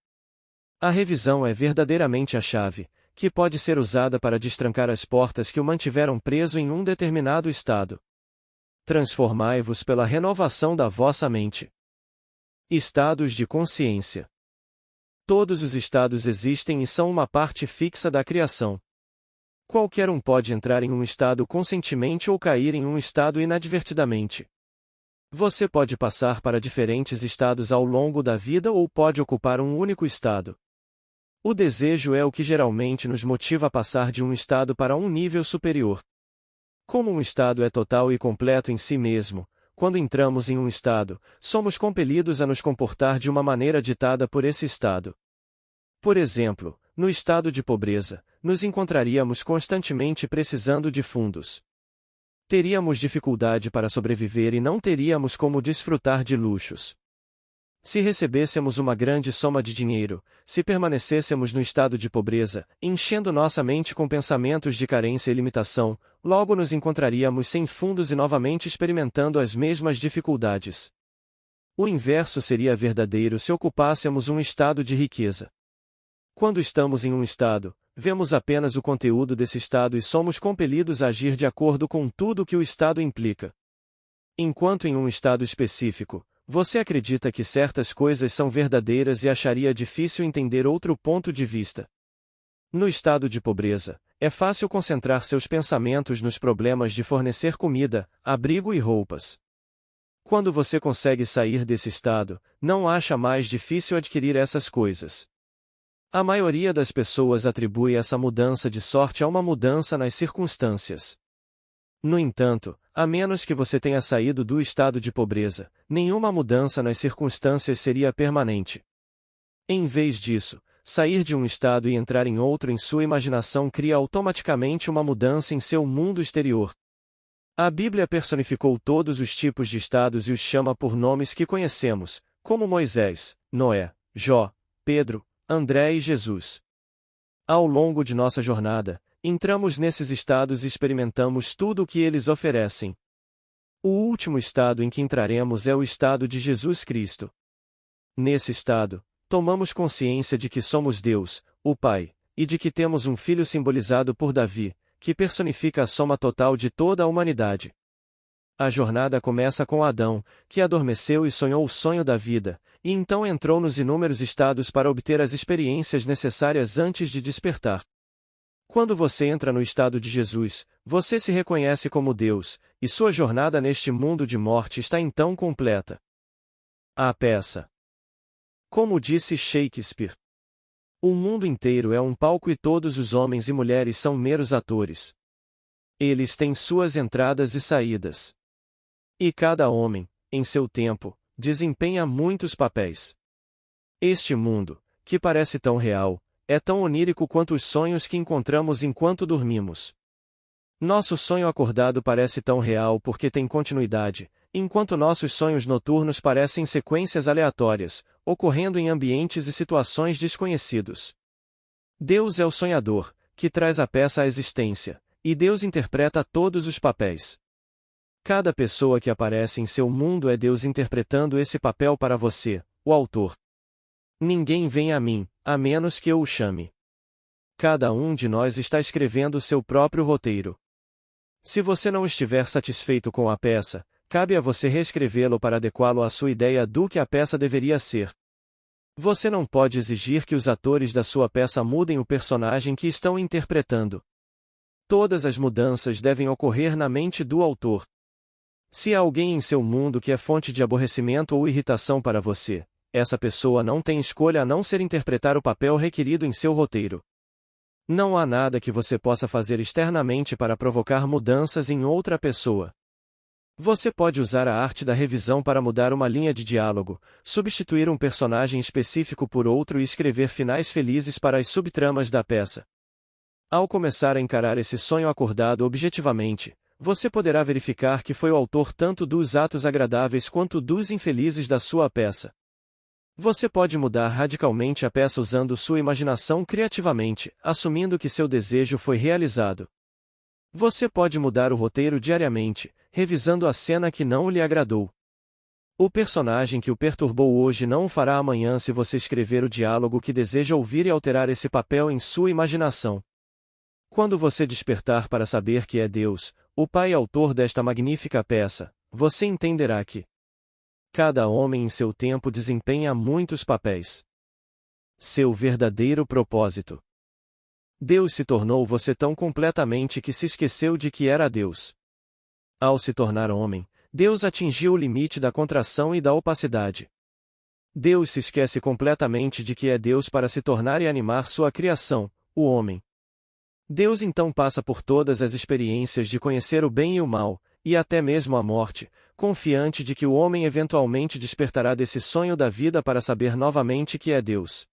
A revisão é verdadeiramente a chave, que pode ser usada para destrancar as portas que o mantiveram preso em um determinado estado. Transformai-vos pela renovação da vossa mente. Estados de consciência. Todos os estados existem e são uma parte fixa da criação. Qualquer um pode entrar em um estado conscientemente ou cair em um estado inadvertidamente. Você pode passar para diferentes estados ao longo da vida ou pode ocupar um único estado. O desejo é o que geralmente nos motiva a passar de um estado para um nível superior. Como um estado é total e completo em si mesmo, quando entramos em um estado, somos compelidos a nos comportar de uma maneira ditada por esse estado. Por exemplo, no estado de pobreza, nos encontraríamos constantemente precisando de fundos. Teríamos dificuldade para sobreviver e não teríamos como desfrutar de luxos. Se recebêssemos uma grande soma de dinheiro, se permanecêssemos no estado de pobreza, enchendo nossa mente com pensamentos de carência e limitação, logo nos encontraríamos sem fundos e novamente experimentando as mesmas dificuldades. O inverso seria verdadeiro se ocupássemos um estado de riqueza. Quando estamos em um estado, vemos apenas o conteúdo desse estado e somos compelidos a agir de acordo com tudo o que o estado implica. Enquanto em um estado específico, você acredita que certas coisas são verdadeiras e acharia difícil entender outro ponto de vista. No estado de pobreza, é fácil concentrar seus pensamentos nos problemas de fornecer comida, abrigo e roupas. Quando você consegue sair desse estado, não acha mais difícil adquirir essas coisas. A maioria das pessoas atribui essa mudança de sorte a uma mudança nas circunstâncias. No entanto, a menos que você tenha saído do estado de pobreza, nenhuma mudança nas circunstâncias seria permanente. Em vez disso, sair de um estado e entrar em outro em sua imaginação cria automaticamente uma mudança em seu mundo exterior. A Bíblia personificou todos os tipos de estados e os chama por nomes que conhecemos, como Moisés, Noé, Jó, Pedro, André e Jesus. Ao longo de nossa jornada, entramos nesses estados e experimentamos tudo o que eles oferecem. O último estado em que entraremos é o estado de Jesus Cristo. Nesse estado, tomamos consciência de que somos Deus, o Pai, e de que temos um filho simbolizado por Davi, que personifica a soma total de toda a humanidade. A jornada começa com Adão, que adormeceu e sonhou o sonho da vida, e então entrou nos inúmeros estados para obter as experiências necessárias antes de despertar. Quando você entra no estado de Jesus, você se reconhece como Deus, e sua jornada neste mundo de morte está então completa. A peça. Como disse Shakespeare, o mundo inteiro é um palco e todos os homens e mulheres são meros atores. Eles têm suas entradas e saídas. E cada homem, em seu tempo, desempenha muitos papéis. Este mundo, que parece tão real, é tão onírico quanto os sonhos que encontramos enquanto dormimos. Nosso sonho acordado parece tão real porque tem continuidade, enquanto nossos sonhos noturnos parecem sequências aleatórias, ocorrendo em ambientes e situações desconhecidos. Deus é o sonhador, que traz a peça à existência, e Deus interpreta todos os papéis. Cada pessoa que aparece em seu mundo é Deus interpretando esse papel para você, o autor. Ninguém vem a mim, a menos que eu o chame. Cada um de nós está escrevendo o seu próprio roteiro. Se você não estiver satisfeito com a peça, cabe a você reescrevê-lo para adequá-lo à sua ideia do que a peça deveria ser. Você não pode exigir que os atores da sua peça mudem o personagem que estão interpretando. Todas as mudanças devem ocorrer na mente do autor. Se há alguém em seu mundo que é fonte de aborrecimento ou irritação para você, essa pessoa não tem escolha a não ser interpretar o papel requerido em seu roteiro. Não há nada que você possa fazer externamente para provocar mudanças em outra pessoa. Você pode usar a arte da revisão para mudar uma linha de diálogo, substituir um personagem específico por outro e escrever finais felizes para as subtramas da peça. Ao começar a encarar esse sonho acordado objetivamente, você poderá verificar que foi o autor tanto dos atos agradáveis quanto dos infelizes da sua peça. Você pode mudar radicalmente a peça usando sua imaginação criativamente, assumindo que seu desejo foi realizado. Você pode mudar o roteiro diariamente, revisando a cena que não lhe agradou. O personagem que o perturbou hoje não o fará amanhã se você escrever o diálogo que deseja ouvir e alterar esse papel em sua imaginação. Quando você despertar para saber que é Deus, o Pai autor desta magnífica peça, você entenderá que cada homem em seu tempo desempenha muitos papéis. Seu verdadeiro propósito. Deus se tornou você tão completamente que se esqueceu de que era Deus. Ao se tornar homem, Deus atingiu o limite da contração e da opacidade. Deus se esquece completamente de que é Deus para se tornar e animar sua criação, o homem. Deus então passa por todas as experiências de conhecer o bem e o mal, e até mesmo a morte, confiante de que o homem eventualmente despertará desse sonho da vida para saber novamente que é Deus.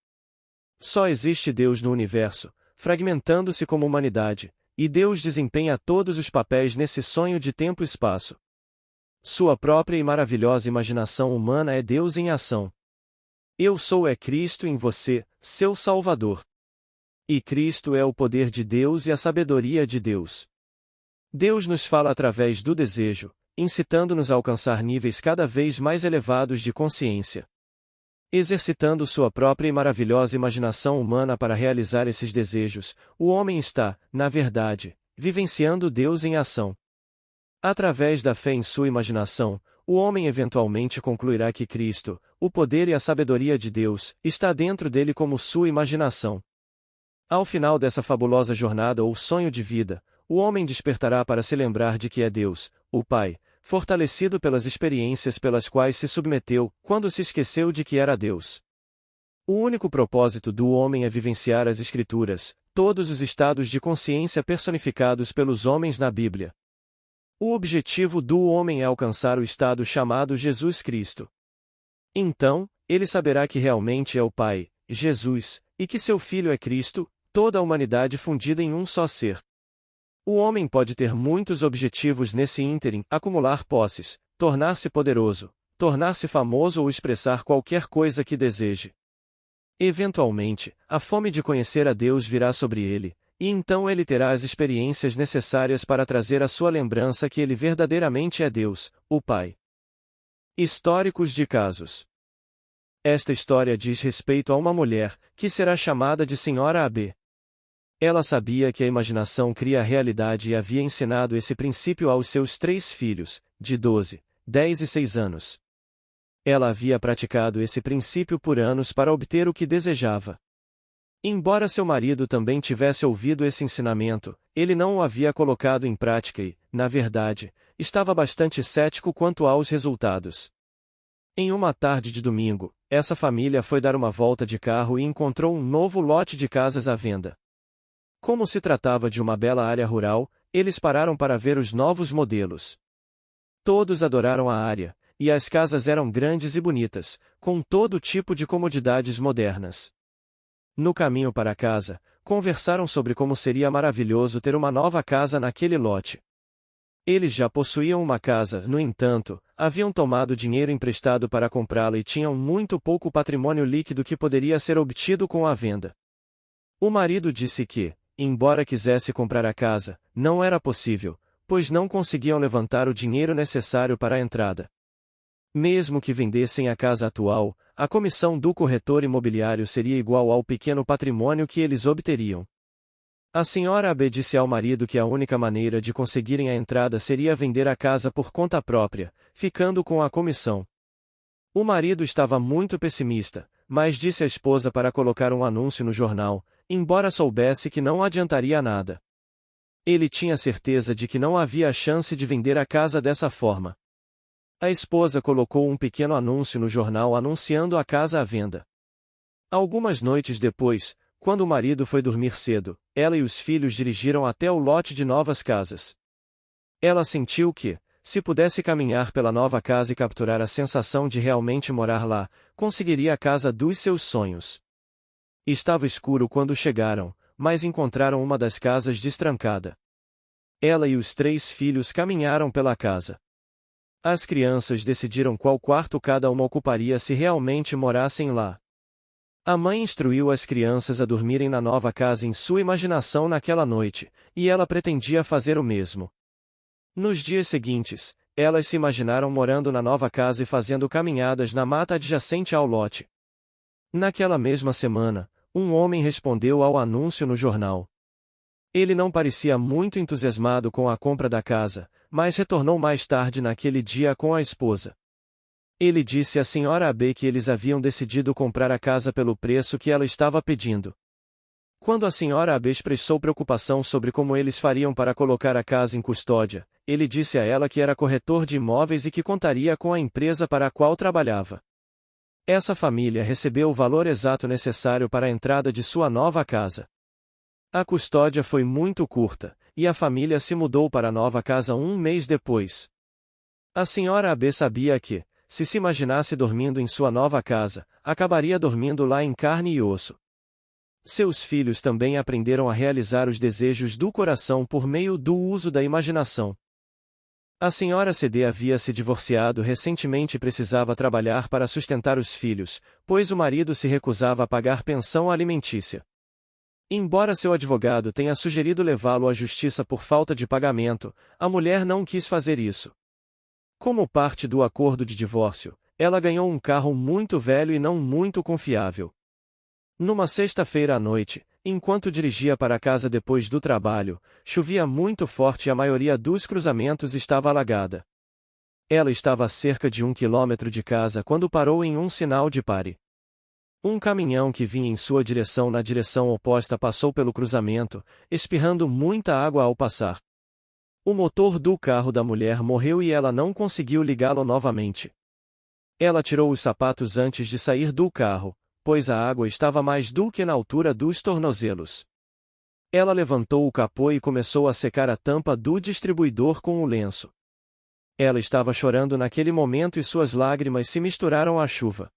Só existe Deus no universo, fragmentando-se como humanidade, e Deus desempenha todos os papéis nesse sonho de tempo e espaço. Sua própria e maravilhosa imaginação humana é Deus em ação. Eu sou é Cristo em você, seu Salvador. E Cristo é o poder de Deus e a sabedoria de Deus. Deus nos fala através do desejo, incitando-nos a alcançar níveis cada vez mais elevados de consciência. Exercitando sua própria e maravilhosa imaginação humana para realizar esses desejos, o homem está, na verdade, vivenciando Deus em ação. Através da fé em sua imaginação, o homem eventualmente concluirá que Cristo, o poder e a sabedoria de Deus, está dentro dele como sua imaginação. Ao final dessa fabulosa jornada ou sonho de vida, o homem despertará para se lembrar de que é Deus, o Pai, fortalecido pelas experiências pelas quais se submeteu, quando se esqueceu de que era Deus. O único propósito do homem é vivenciar as Escrituras, todos os estados de consciência personificados pelos homens na Bíblia. O objetivo do homem é alcançar o estado chamado Jesus Cristo. Então, ele saberá que realmente é o Pai, Jesus, e que seu Filho é Cristo, toda a humanidade fundida em um só ser. O homem pode ter muitos objetivos nesse ínterim: acumular posses, tornar-se poderoso, tornar-se famoso ou expressar qualquer coisa que deseje. Eventualmente, a fome de conhecer a Deus virá sobre ele, e então ele terá as experiências necessárias para trazer à sua lembrança que ele verdadeiramente é Deus, o Pai. Históricos de casos. Esta história diz respeito a uma mulher, que será chamada de Senhora A.B. Ela sabia que a imaginação cria a realidade e havia ensinado esse princípio aos seus 3 filhos, de 12, 10 e 6 anos. Ela havia praticado esse princípio por anos para obter o que desejava. Embora seu marido também tivesse ouvido esse ensinamento, ele não o havia colocado em prática e, na verdade, estava bastante cético quanto aos resultados. Em uma tarde de domingo, essa família foi dar uma volta de carro e encontrou um novo lote de casas à venda. Como se tratava de uma bela área rural, eles pararam para ver os novos modelos. Todos adoraram a área, e as casas eram grandes e bonitas, com todo tipo de comodidades modernas. No caminho para casa, conversaram sobre como seria maravilhoso ter uma nova casa naquele lote. Eles já possuíam uma casa, no entanto, haviam tomado dinheiro emprestado para comprá-la e tinham muito pouco patrimônio líquido que poderia ser obtido com a venda. O marido disse que, embora quisesse comprar a casa, não era possível, pois não conseguiam levantar o dinheiro necessário para a entrada. Mesmo que vendessem a casa atual, a comissão do corretor imobiliário seria igual ao pequeno patrimônio que eles obteriam. A senhora Abe disse ao marido que a única maneira de conseguirem a entrada seria vender a casa por conta própria, ficando com a comissão. O marido estava muito pessimista, mas disse à esposa para colocar um anúncio no jornal, embora soubesse que não adiantaria nada. Ele tinha certeza de que não havia chance de vender a casa dessa forma. A esposa colocou um pequeno anúncio no jornal anunciando a casa à venda. Algumas noites depois, quando o marido foi dormir cedo, ela e os filhos dirigiram até o lote de novas casas. Ela sentiu que, se pudesse caminhar pela nova casa e capturar a sensação de realmente morar lá, conseguiria a casa dos seus sonhos. Estava escuro quando chegaram, mas encontraram uma das casas destrancada. Ela e os 3 filhos caminharam pela casa. As crianças decidiram qual quarto cada uma ocuparia se realmente morassem lá. A mãe instruiu as crianças a dormirem na nova casa em sua imaginação naquela noite, e ela pretendia fazer o mesmo. Nos dias seguintes, elas se imaginaram morando na nova casa e fazendo caminhadas na mata adjacente ao lote. Naquela mesma semana, um homem respondeu ao anúncio no jornal. Ele não parecia muito entusiasmado com a compra da casa, mas retornou mais tarde naquele dia com a esposa. Ele disse à senhora Abe que eles haviam decidido comprar a casa pelo preço que ela estava pedindo. Quando a senhora Abe expressou preocupação sobre como eles fariam para colocar a casa em custódia, ele disse a ela que era corretor de imóveis e que contaria com a empresa para a qual trabalhava. Essa família recebeu o valor exato necessário para a entrada de sua nova casa. A custódia foi muito curta, e a família se mudou para a nova casa um mês depois. A senhora Abe sabia que, se imaginasse dormindo em sua nova casa, acabaria dormindo lá em carne e osso. Seus filhos também aprenderam a realizar os desejos do coração por meio do uso da imaginação. A senhora CD havia se divorciado recentemente e precisava trabalhar para sustentar os filhos, pois o marido se recusava a pagar pensão alimentícia. Embora seu advogado tenha sugerido levá-lo à justiça por falta de pagamento, a mulher não quis fazer isso. Como parte do acordo de divórcio, ela ganhou um carro muito velho e não muito confiável. Numa sexta-feira à noite, enquanto dirigia para casa depois do trabalho, chovia muito forte e a maioria dos cruzamentos estava alagada. Ela estava a cerca de 1 quilômetro de casa quando parou em um sinal de pare. Um caminhão que vinha em sua direção na direção oposta passou pelo cruzamento, espirrando muita água ao passar. O motor do carro da mulher morreu e ela não conseguiu ligá-lo novamente. Ela tirou os sapatos antes de sair do carro, pois a água estava mais do que na altura dos tornozelos. Ela levantou o capô e começou a secar a tampa do distribuidor com o lenço. Ela estava chorando naquele momento e suas lágrimas se misturaram à chuva.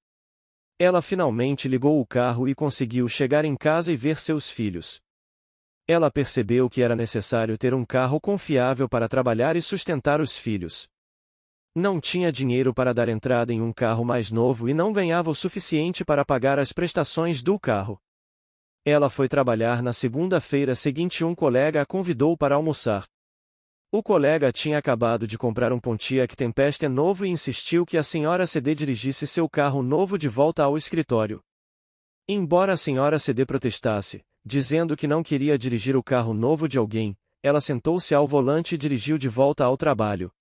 Ela finalmente ligou o carro e conseguiu chegar em casa e ver seus filhos. Ela percebeu que era necessário ter um carro confiável para trabalhar e sustentar os filhos. Não tinha dinheiro para dar entrada em um carro mais novo e não ganhava o suficiente para pagar as prestações do carro. Ela foi trabalhar na segunda-feira seguinte e um colega a convidou para almoçar. O colega tinha acabado de comprar um Pontiac Tempeste novo e insistiu que a senhora CD dirigisse seu carro novo de volta ao escritório. Embora a senhora CD protestasse, dizendo que não queria dirigir o carro novo de alguém, ela sentou-se ao volante e dirigiu de volta ao trabalho.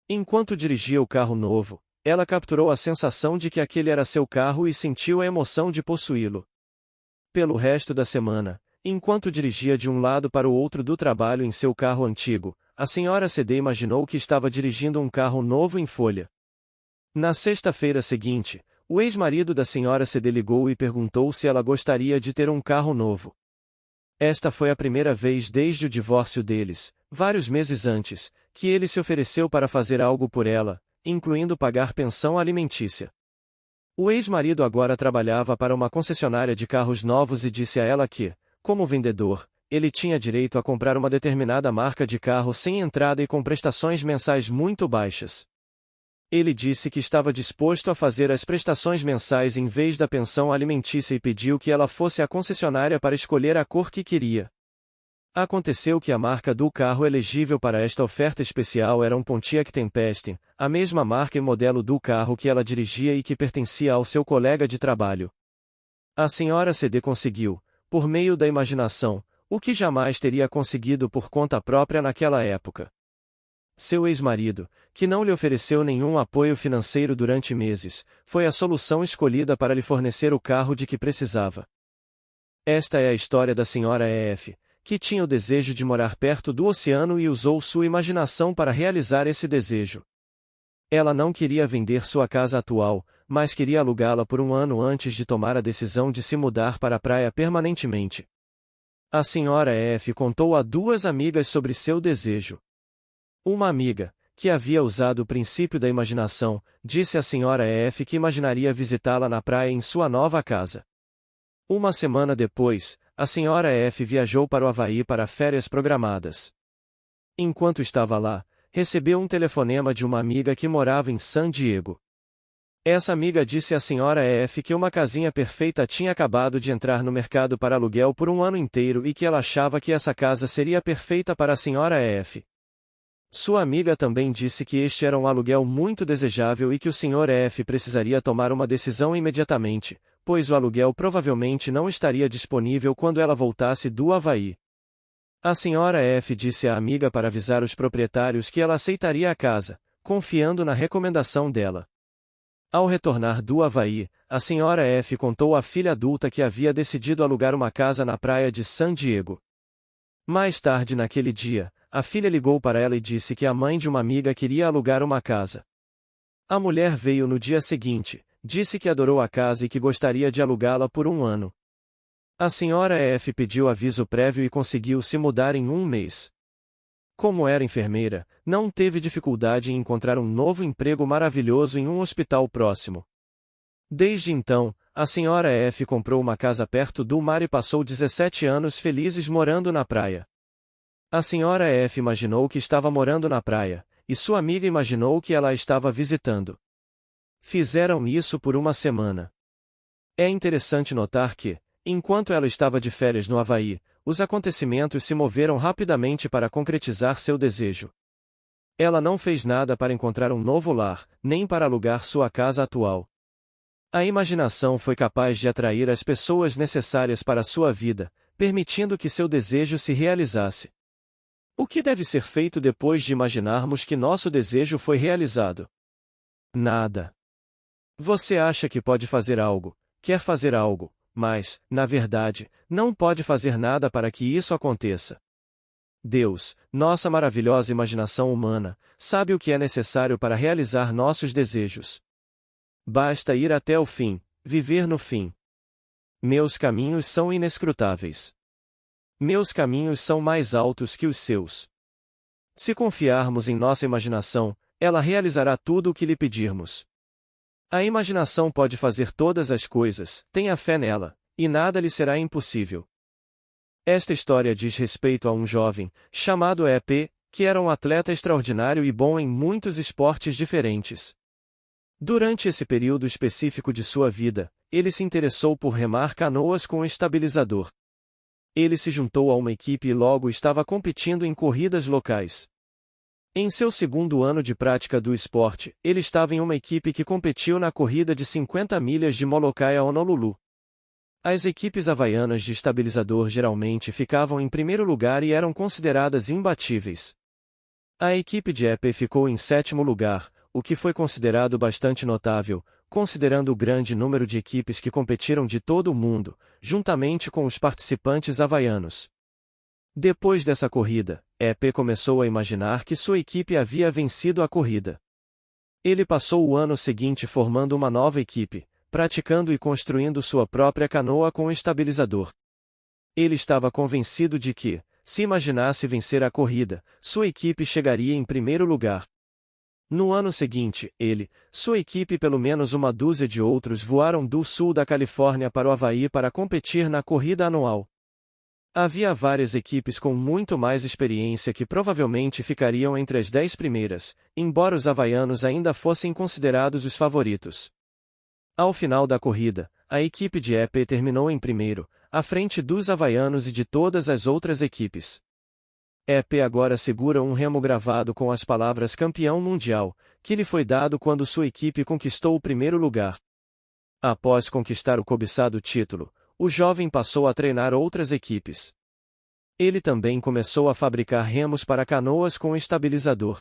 Enquanto dirigia o carro novo, ela capturou a sensação de que aquele era seu carro e sentiu a emoção de possuí-lo. Pelo resto da semana, enquanto dirigia de um lado para o outro do trabalho em seu carro antigo, a senhora CD imaginou que estava dirigindo um carro novo em folha. Na sexta-feira seguinte, o ex-marido da senhora CD ligou e perguntou se ela gostaria de ter um carro novo. Esta foi a primeira vez desde o divórcio deles, vários meses antes, que ele se ofereceu para fazer algo por ela, incluindo pagar pensão alimentícia. O ex-marido agora trabalhava para uma concessionária de carros novos e disse a ela que, como vendedor, ele tinha direito a comprar uma determinada marca de carro sem entrada e com prestações mensais muito baixas. Ele disse que estava disposto a fazer as prestações mensais em vez da pensão alimentícia e pediu que ela fosse à concessionária para escolher a cor que queria. Aconteceu que a marca do carro elegível para esta oferta especial era um Pontiac Tempest, a mesma marca e modelo do carro que ela dirigia e que pertencia ao seu colega de trabalho. A senhora CD conseguiu, por meio da imaginação, o que jamais teria conseguido por conta própria naquela época. Seu ex-marido, que não lhe ofereceu nenhum apoio financeiro durante meses, foi a solução escolhida para lhe fornecer o carro de que precisava. Esta é a história da senhora E.F., que tinha o desejo de morar perto do oceano e usou sua imaginação para realizar esse desejo. Ela não queria vender sua casa atual, mas queria alugá-la por um ano antes de tomar a decisão de se mudar para a praia permanentemente. A senhora E.F. contou a duas amigas sobre seu desejo. Uma amiga, que havia usado o princípio da imaginação, disse à senhora E.F. que imaginaria visitá-la na praia em sua nova casa. Uma semana depois, a senhora F. viajou para o Havaí para férias programadas. Enquanto estava lá, recebeu um telefonema de uma amiga que morava em San Diego. Essa amiga disse à senhora F. que uma casinha perfeita tinha acabado de entrar no mercado para aluguel por um ano inteiro e que ela achava que essa casa seria perfeita para a senhora F. Sua amiga também disse que este era um aluguel muito desejável e que o Sr. F. precisaria tomar uma decisão imediatamente, pois o aluguel provavelmente não estaria disponível quando ela voltasse do Havaí. A senhora F. disse à amiga para avisar os proprietários que ela aceitaria a casa, confiando na recomendação dela. Ao retornar do Havaí, a senhora F. contou à filha adulta que havia decidido alugar uma casa na praia de San Diego. Mais tarde naquele dia, a filha ligou para ela e disse que a mãe de uma amiga queria alugar uma casa. A mulher veio no dia seguinte, disse que adorou a casa e que gostaria de alugá-la por um ano. A senhora F. pediu aviso prévio e conseguiu se mudar em um mês. Como era enfermeira, não teve dificuldade em encontrar um novo emprego maravilhoso em um hospital próximo. Desde então, a senhora F. comprou uma casa perto do mar e passou 17 anos felizes morando na praia. A senhora F. imaginou que estava morando na praia, e sua amiga imaginou que ela a estava visitando. Fizeram isso por uma semana. É interessante notar que, enquanto ela estava de férias no Havaí, os acontecimentos se moveram rapidamente para concretizar seu desejo. Ela não fez nada para encontrar um novo lar, nem para alugar sua casa atual. A imaginação foi capaz de atrair as pessoas necessárias para sua vida, permitindo que seu desejo se realizasse. O que deve ser feito depois de imaginarmos que nosso desejo foi realizado? Nada. Você acha que pode fazer algo, quer fazer algo, mas, na verdade, não pode fazer nada para que isso aconteça. Deus, nossa maravilhosa imaginação humana, sabe o que é necessário para realizar nossos desejos. Basta ir até o fim, viver no fim. Meus caminhos são inescrutáveis. Meus caminhos são mais altos que os seus. Se confiarmos em nossa imaginação, ela realizará tudo o que lhe pedirmos. A imaginação pode fazer todas as coisas, tenha fé nela, e nada lhe será impossível. Esta história diz respeito a um jovem, chamado E.P., que era um atleta extraordinário e bom em muitos esportes diferentes. Durante esse período específico de sua vida, ele se interessou por remar canoas com estabilizador. Ele se juntou a uma equipe e logo estava competindo em corridas locais. Em seu segundo ano de prática do esporte, ele estava em uma equipe que competiu na corrida de 50 milhas de Molokai a Honolulu. As equipes havaianas de estabilizador geralmente ficavam em primeiro lugar e eram consideradas imbatíveis. A equipe de EP ficou em sétimo lugar, o que foi considerado bastante notável, considerando o grande número de equipes que competiram de todo o mundo, juntamente com os participantes havaianos. Depois dessa corrida, EP começou a imaginar que sua equipe havia vencido a corrida. Ele passou o ano seguinte formando uma nova equipe, praticando e construindo sua própria canoa com estabilizador. Ele estava convencido de que, se imaginasse vencer a corrida, sua equipe chegaria em primeiro lugar. No ano seguinte, ele, sua equipe e pelo menos uma dúzia de outros voaram do sul da Califórnia para o Havaí para competir na corrida anual. Havia várias equipes com muito mais experiência que provavelmente ficariam entre as 10 primeiras, embora os havaianos ainda fossem considerados os favoritos. Ao final da corrida, a equipe de EP terminou em primeiro, à frente dos havaianos e de todas as outras equipes. EP agora segura um remo gravado com as palavras campeão mundial, que lhe foi dado quando sua equipe conquistou o primeiro lugar. Após conquistar o cobiçado título, o jovem passou a treinar outras equipes. Ele também começou a fabricar remos para canoas com estabilizador.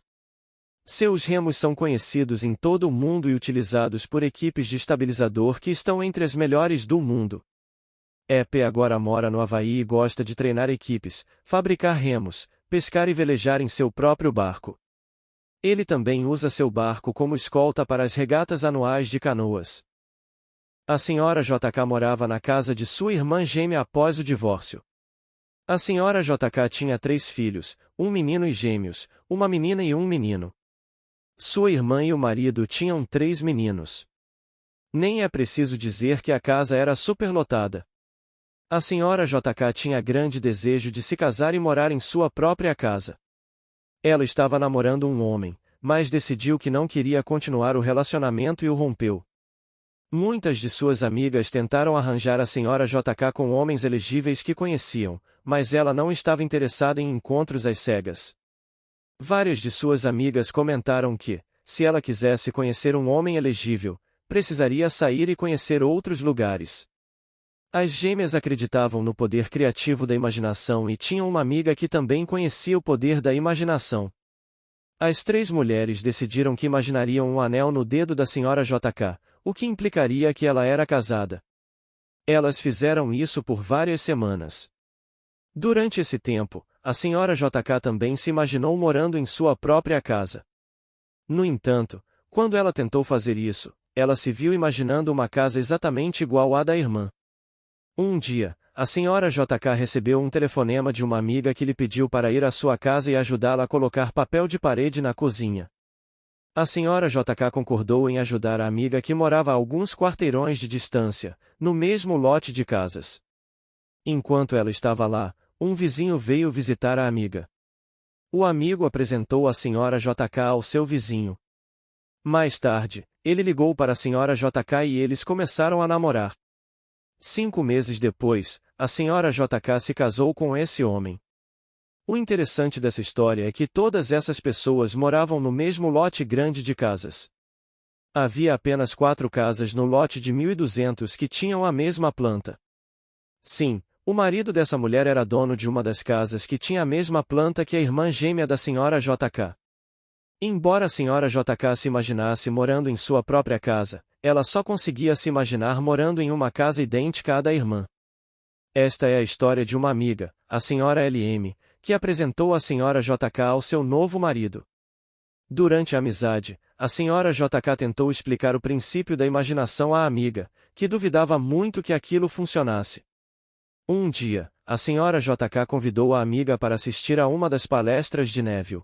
Seus remos são conhecidos em todo o mundo e utilizados por equipes de estabilizador que estão entre as melhores do mundo. EP agora mora no Havaí e gosta de treinar equipes, fabricar remos, pescar e velejar em seu próprio barco. Ele também usa seu barco como escolta para as regatas anuais de canoas. A senhora JK morava na casa de sua irmã gêmea após o divórcio. A senhora JK tinha 3 filhos, um menino e gêmeos, uma menina e um menino. Sua irmã e o marido tinham 3 meninos. Nem é preciso dizer que a casa era superlotada. A senhora JK tinha grande desejo de se casar e morar em sua própria casa. Ela estava namorando um homem, mas decidiu que não queria continuar o relacionamento e o rompeu. Muitas de suas amigas tentaram arranjar a senhora JK com homens elegíveis que conheciam, mas ela não estava interessada em encontros às cegas. Várias de suas amigas comentaram que, se ela quisesse conhecer um homem elegível, precisaria sair e conhecer outros lugares. As gêmeas acreditavam no poder criativo da imaginação e tinham uma amiga que também conhecia o poder da imaginação. As 3 mulheres decidiram que imaginariam um anel no dedo da senhora JK, o que implicaria que ela era casada. Elas fizeram isso por várias semanas. Durante esse tempo, a senhora JK também se imaginou morando em sua própria casa. No entanto, quando ela tentou fazer isso, ela se viu imaginando uma casa exatamente igual à da irmã. Um dia, a senhora JK recebeu um telefonema de uma amiga que lhe pediu para ir à sua casa e ajudá-la a colocar papel de parede na cozinha. A senhora JK concordou em ajudar a amiga que morava a alguns quarteirões de distância, no mesmo lote de casas. Enquanto ela estava lá, um vizinho veio visitar a amiga. O amigo apresentou a senhora JK ao seu vizinho. Mais tarde, ele ligou para a senhora JK e eles começaram a namorar. 5 meses depois, a senhora JK se casou com esse homem. O interessante dessa história é que todas essas pessoas moravam no mesmo lote grande de casas. Havia apenas 4 casas no lote de 1.200 que tinham a mesma planta. Sim, o marido dessa mulher era dono de uma das casas que tinha a mesma planta que a irmã gêmea da senhora JK. Embora a senhora JK se imaginasse morando em sua própria casa, ela só conseguia se imaginar morando em uma casa idêntica à da irmã. Esta é a história de uma amiga, a senhora LM, que apresentou a senhora JK ao seu novo marido. Durante a amizade, a senhora JK tentou explicar o princípio da imaginação à amiga, que duvidava muito que aquilo funcionasse. Um dia, a senhora JK convidou a amiga para assistir a uma das palestras de Neville.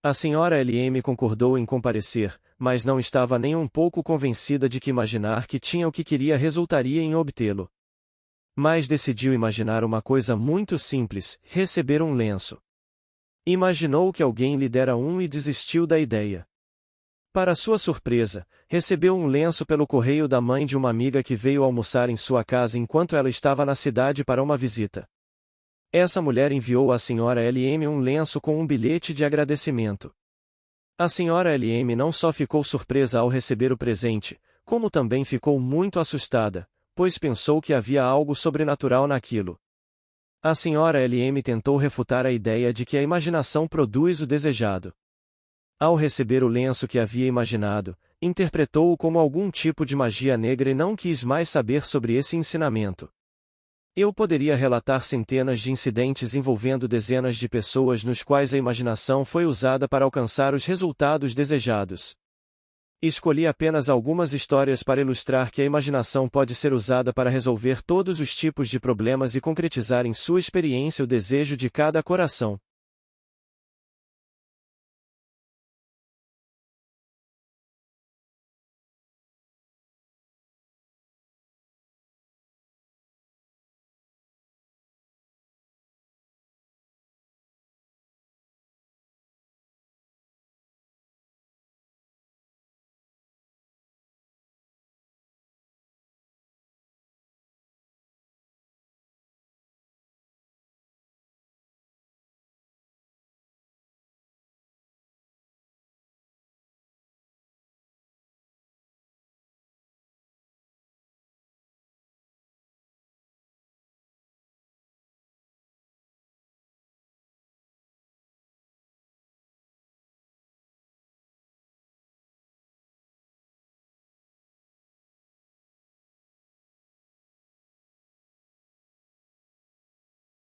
A senhora LM concordou em comparecer, mas não estava nem um pouco convencida de que imaginar que tinha o que queria resultaria em obtê-lo. Mas decidiu imaginar uma coisa muito simples: receber um lenço. Imaginou que alguém lhe dera um e desistiu da ideia. Para sua surpresa, recebeu um lenço pelo correio da mãe de uma amiga que veio almoçar em sua casa enquanto ela estava na cidade para uma visita. Essa mulher enviou à senhora LM um lenço com um bilhete de agradecimento. A senhora LM não só ficou surpresa ao receber o presente, como também ficou muito assustada, pois pensou que havia algo sobrenatural naquilo. A senhora LM tentou refutar a ideia de que a imaginação produz o desejado. Ao receber o lenço que havia imaginado, interpretou-o como algum tipo de magia negra e não quis mais saber sobre esse ensinamento. Eu poderia relatar centenas de incidentes envolvendo dezenas de pessoas nos quais a imaginação foi usada para alcançar os resultados desejados. Escolhi apenas algumas histórias para ilustrar que a imaginação pode ser usada para resolver todos os tipos de problemas e concretizar em sua experiência o desejo de cada coração.